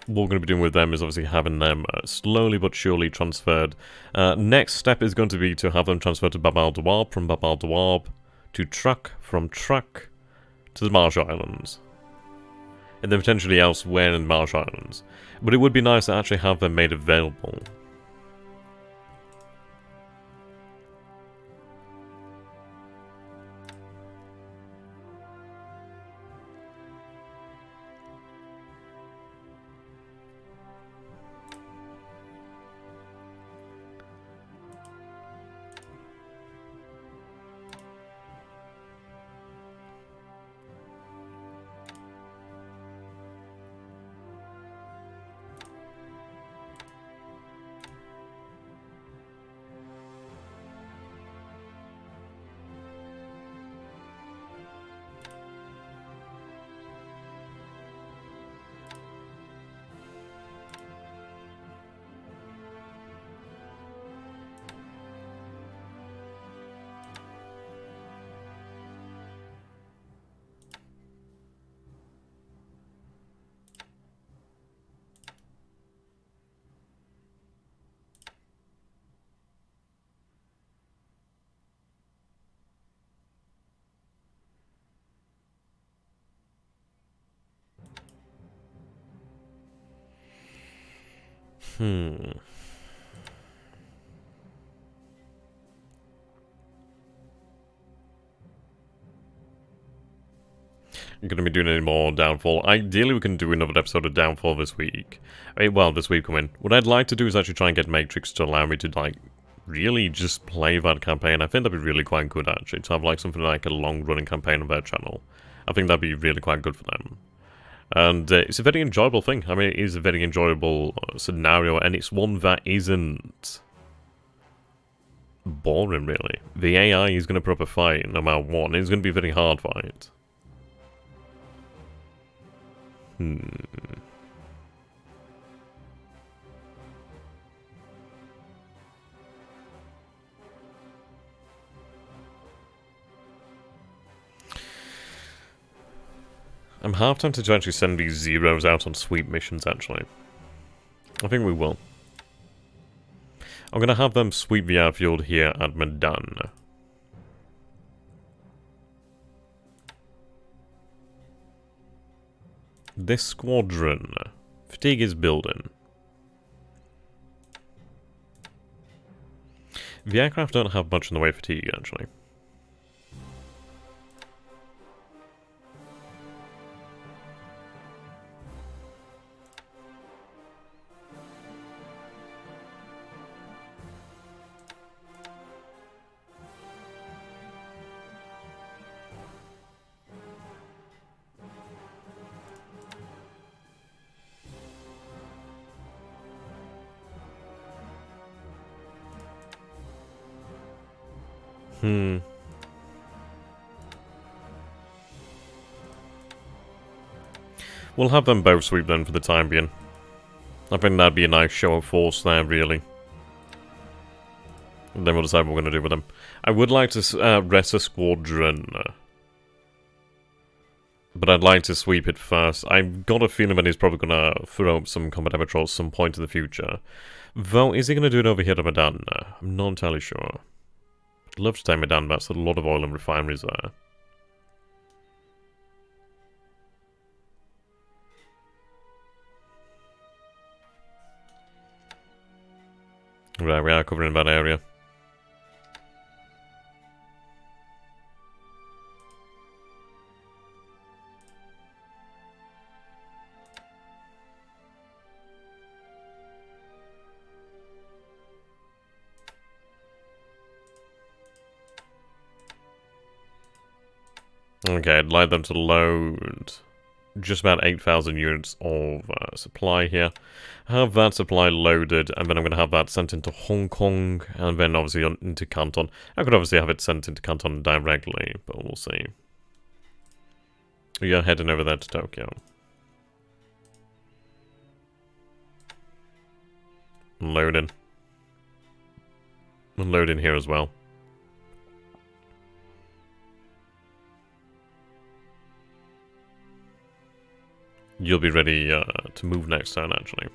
What we're going to be doing with them is obviously having them slowly but surely transferred. Next step is going to be to have them transferred to Bab al-Dawab, from Bab al-Dawab to Truk, from Truk to the Marshall Islands. And then potentially elsewhere in the Marshall Islands. But it would be nice to actually have them made available. I'm going to be doing any more Downfall. Ideally, we can do another episode of Downfall this week. Well, this week, what I'd like to do is actually try and get Matrix to allow me to, like, really just play that campaign. I think that'd be really quite good, actually, to have, like, something like a long-running campaign on their channel. I think that'd be really quite good for them. And it's a very enjoyable thing. I mean, it is a very enjoyable scenario, and it's one that isn't boring, really. The AI is going to put up a fight no matter what, and it's going to be a very hard fight. I'm half tempted to actually send these zeros out on sweep missions, actually. I think we will. I'm going to have them sweep the airfield here at Medan. This squadron. Fatigue is building. The aircraft don't have much in the way of fatigue, actually. Hmm. We'll have them both sweep then for the time being. I think that'd be a nice show of force there, really. And then we'll decide what we're going to do with them. I would like to rest a squadron. But I'd like to sweep it first. I've got a feeling that he's probably going to throw up some combat patrols at some point in the future. Though, is he going to do it over here to Medan? I'm not entirely sure. I'd love to take Medan, that's a lot of oil and refineries there. Right, we are covering that area. Okay, I'd like them to load just about 8,000 units of supply here. Have that supply loaded, and then I'm going to have that sent into Hong Kong, and then obviously into Canton. I could obviously have it sent into Canton directly, but we'll see. You're heading over there to Tokyo. Loading. And loading here as well. You'll be ready to move next turn, actually.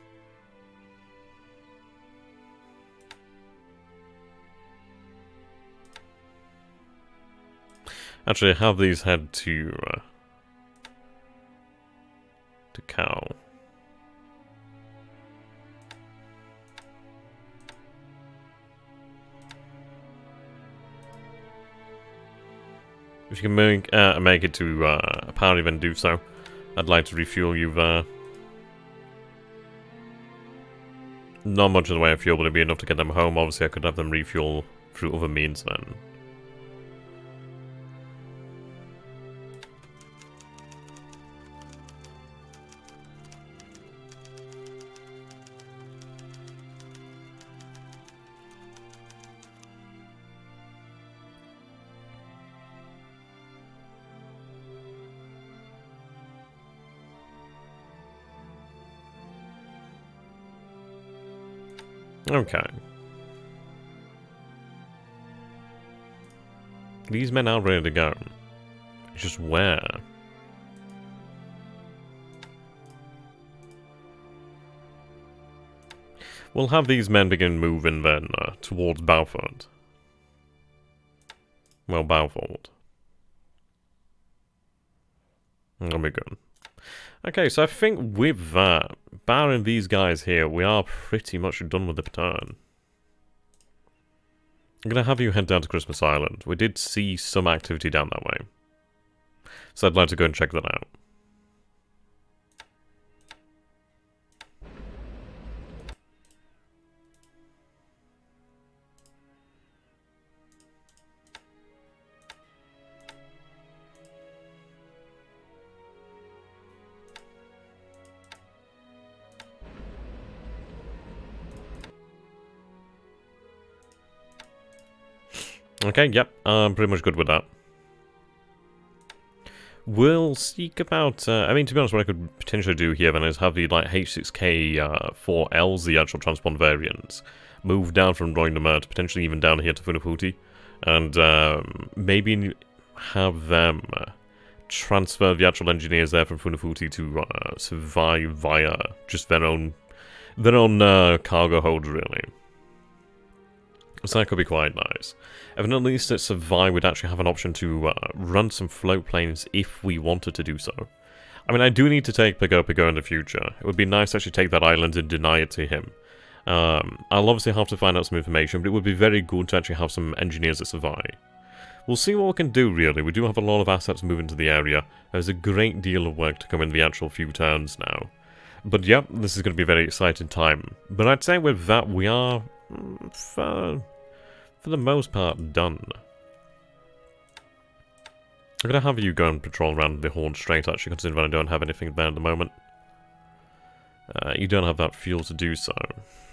Actually, have these head to Cow. If you can make it to apparently then do so. I'd like to refuel you there. Not much in the way of fuel, but it'd be enough to get them home. Obviously, I could have them refuel through other means then. Okay. These men are ready to go. It's just where? We'll have these men begin moving then towards Balfour. Well, Balfour. That'll be good. Okay, so I think with that, barring these guys here, we are pretty much done with the turn. I'm going to have you head down to Christmas Island. We did see some activity down that way. So I'd like to go and check that out. Okay, yep, I'm pretty much good with that. We'll seek about, I mean, to be honest, what I could potentially do here then is have the, like, H6K 4Ls, the actual transpond variants, move down from Roignamer to potentially even down here to Funafuti, and maybe have them transfer the actual engineers there from Funafuti to survive via just their own cargo hold, really. So that could be quite nice. And then at least at Survive, we'd actually have an option to run some float planes if we wanted to do so. I mean, I do need to take Pigo in the future. It would be nice to actually take that island and deny it to him. I'll obviously have to find out some information, but it would be very good to actually have some engineers at Survive. We'll see what we can do, really. We do have a lot of assets moving to the area. There's a great deal of work to come in the actual few turns now. But yep, this is going to be a very exciting time. But I'd say with that, we are, for the most part, done. I'm going to have you go and patrol around the Horn Strait, actually, considering that I don't have anything there at the moment. You don't have that fuel to do so.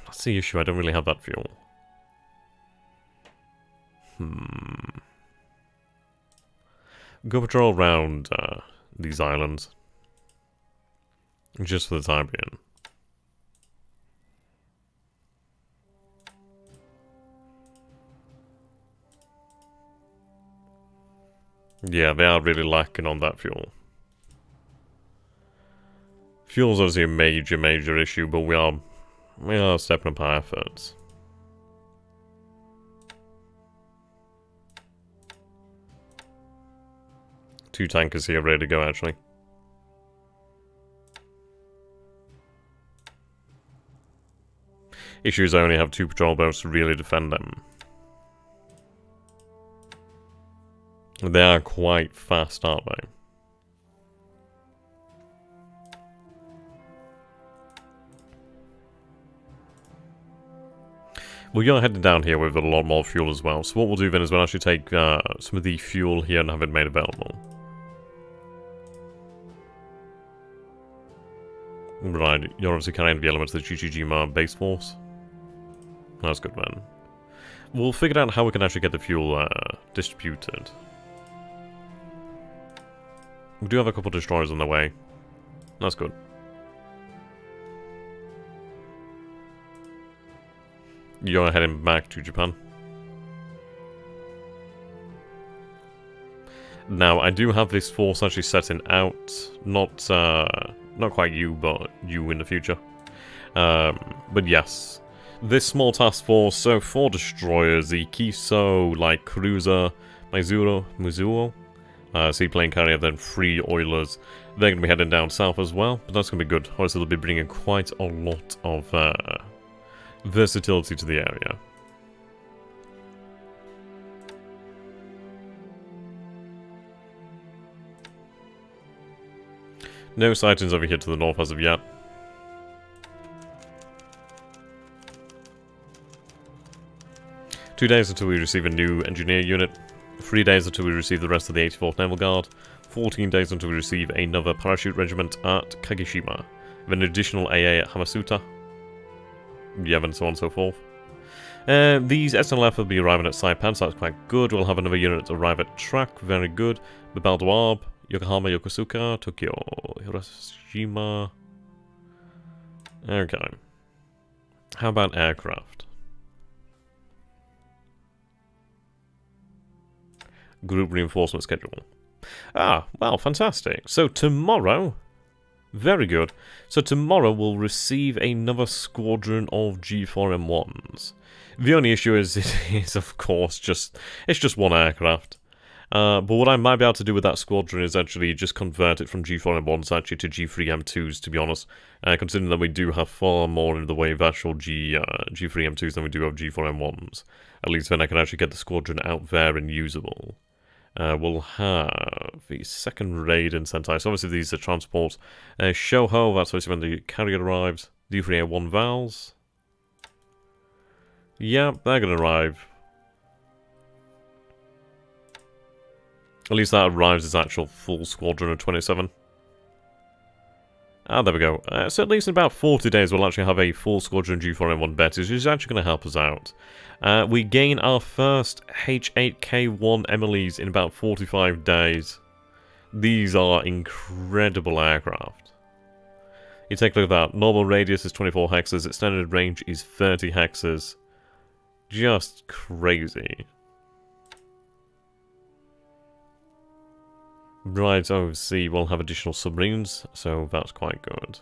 That's the issue, I don't really have that fuel. Go patrol around these islands. Just for the time being. Yeah, they are really lacking on that fuel. Fuel's obviously a major issue, but we are stepping up our efforts. Two tankers here ready to go, actually. Issue is I only have 2 patrol boats to really defend them. They are quite fast, aren't they? Well, you're heading down here with a lot more fuel as well. So what we'll do then is we'll actually take some of the fuel here and have it made available. Right, you're obviously carrying the elements of the GGG base force. That's good, man. We'll figure out how we can actually get the fuel distributed. We do have a couple of destroyers on the way. That's good. You're heading back to Japan. Now, I do have this force actually setting out. Not quite you, but you in the future. But yes. This small task force, so 4 destroyers, the Kiso, like cruiser, Mizuo, seaplane carrier, then 3 oilers. They're going to be heading down south as well, but that's going to be good. Obviously, they'll be bringing quite a lot of versatility to the area. No sightings over here to the north as of yet. Two days until we receive a new engineer unit. 3 days until we receive the rest of the 84th Naval Guard. 14 days until we receive another parachute regiment at Kageshima. Then an additional AA at Hamasuta. Yeah, and so on and so forth. These SNLF will be arriving at Saipan, so that's quite good. We'll have another unit arrive at Track, very good. Babaldawab, Yokohama, Yokosuka, Tokyo, Hiroshima. Okay. How about aircraft? Group reinforcement schedule. Ah, well, fantastic. So tomorrow, very good. So tomorrow we'll receive another squadron of G4M1s. The only issue is, it is of course it's just one aircraft. But what I might be able to do with that squadron is actually just convert it from G4M1s actually to G3M2s, to be honest. Considering that we do have far more in the way of actual G3M2s than we do of G4M1s. At least then I can actually get the squadron out there and usable. We'll have the second raid in Sentai. So obviously these are transports. Shoho, that's obviously when the carrier arrives. D3A1 Vals. Yeah, they're going to arrive. At least that arrives as actual full squadron of 27. Ah, there we go. So at least in about 40 days we'll actually have a full squadron G4M1 Betis, which is actually going to help us out. We gain our first H8K1 Emily's in about 45 days. These are incredible aircraft. You take a look at that. Normal radius is 24 hexes, extended range is 30 hexes. Just crazy. Right, oh, see, we'll have additional submarines, so that's quite good.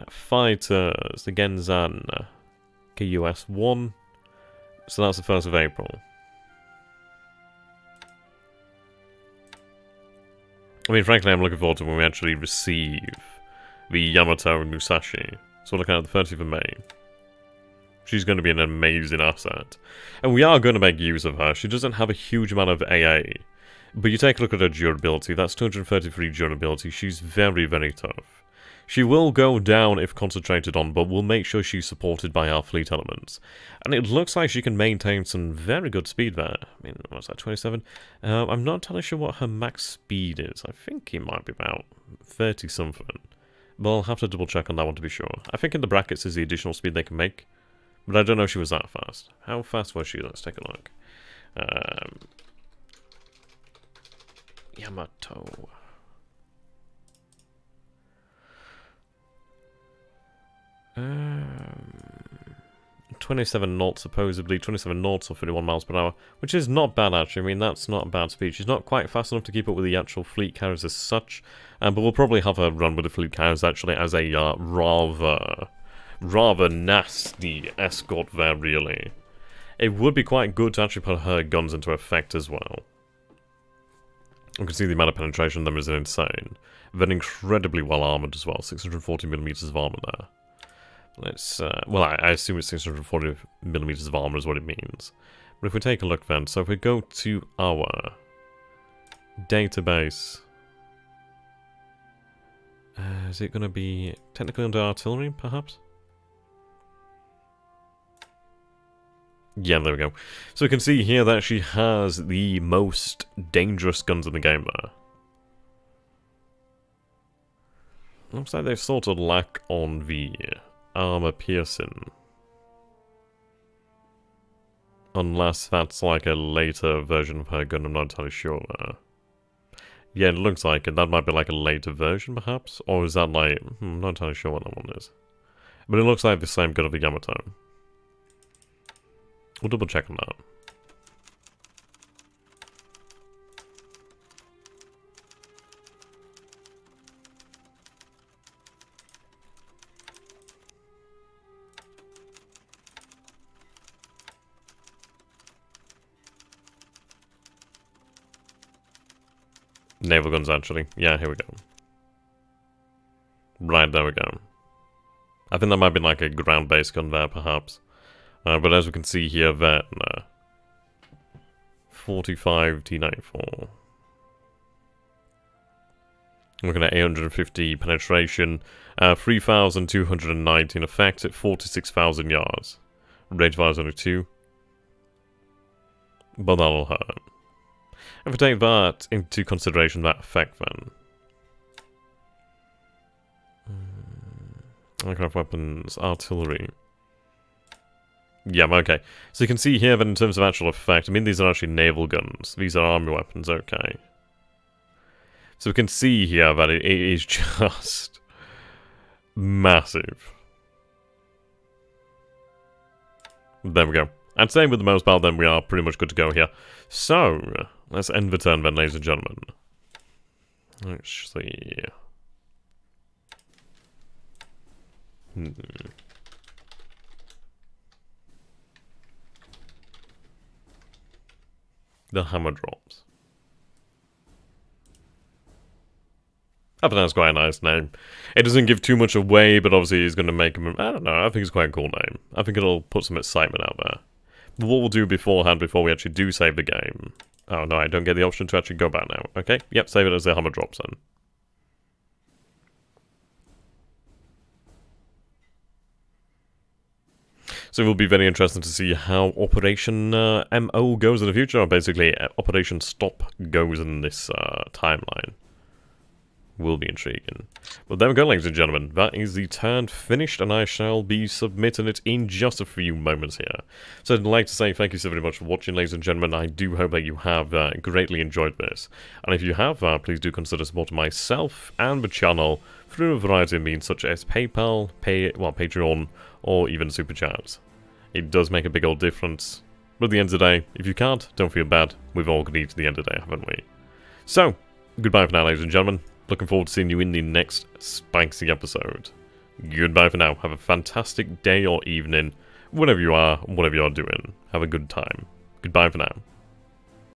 Fighters, the Genzan KUS-1, so that's the 1st of April. I mean, frankly, I'm looking forward to when we actually receive the Yamato Musashi. So we're looking at the 30th of May. She's going to be an amazing asset. And we are going to make use of her. She doesn't have a huge amount of AA. But you take a look at her durability, that's 233 durability, she's very, very tough. She will go down if concentrated on, but we'll make sure she's supported by our fleet elements. And it looks like she can maintain some very good speed there. I mean, what's that, 27? I'm not entirely sure what her max speed is. I think it might be about 30-something. But I'll have to double check on that one to be sure. I think in the brackets is the additional speed they can make. But I don't know if she was that fast. How fast was she? Let's take a look. Yamato. 27 knots, supposedly. 27 knots or 31 miles per hour, which is not bad, actually. I mean, that's not a bad speed. She's not quite fast enough to keep up with the actual fleet carriers as such, but we'll probably have her run with the fleet carriers, actually, as a rather nasty escort there, really. It would be quite good to actually put her guns into effect as well. You can see the amount of penetration them is insane. They're incredibly well armoured as well, 640mm of armour there. Let's, well, I assume it's 640mm of armour is what it means. But if we take a look then, so if we go to our database, is it going to be technically under artillery, perhaps? Yeah, there we go. So we can see here that she has the most dangerous guns in the game there. Looks like they sort of lack on the armor piercing. Unless that's like a later version of her gun, I'm not entirely sure. Yeah, it looks like it. That might be like a later version, perhaps? Or is that like... I'm not entirely sure what that one is. But it looks like the same gun of the Yamato. We'll double check on that. Naval guns, actually. Yeah, here we go. Right, there we go. I think that might be like a ground-based gun there, perhaps. But as we can see here, then 45 T94. Looking at 850 penetration, 3,219 effect at 46,000 yards. Range fire is only 2. But that'll hurt. If we take that into consideration, that effect then. Aircraft weapons, artillery. Yeah, okay. So you can see here that in terms of actual effect, I mean, these are actually naval guns. These are army weapons, okay. So we can see here that it is just massive. There we go. And same with the most part, then we are pretty much good to go here. So, let's end the turn then, ladies and gentlemen. Let's see. The hammer drops. I think that's quite a nice name. It doesn't give too much away, but obviously it's going to make him... I don't know, I think it's quite a cool name. I think it'll put some excitement out there. But what we'll do beforehand, before we actually do save the game... Oh no, I don't get the option to actually go back now. Okay, yep, save it as the hammer drops then. So it will be very interesting to see how Operation MO goes in the future, or basically Operation Stop goes in this timeline. Will be intriguing. But there we go, ladies and gentlemen. That is the turn finished, and I shall be submitting it in just a few moments here. So I'd like to say thank you so very much for watching, ladies and gentlemen. I do hope that you have greatly enjoyed this. And if you have, please do consider supporting myself and the channel through a variety of means, such as PayPal, Patreon, or even Super Chats. It does make a big old difference. But at the end of the day, if you can't, don't feel bad. We've all agreed to the end of the day, haven't we? So, goodbye for now, ladies and gentlemen. Looking forward to seeing you in the next spicy episode. Goodbye for now. Have a fantastic day or evening, whatever you are doing. Have a good time. Goodbye for now.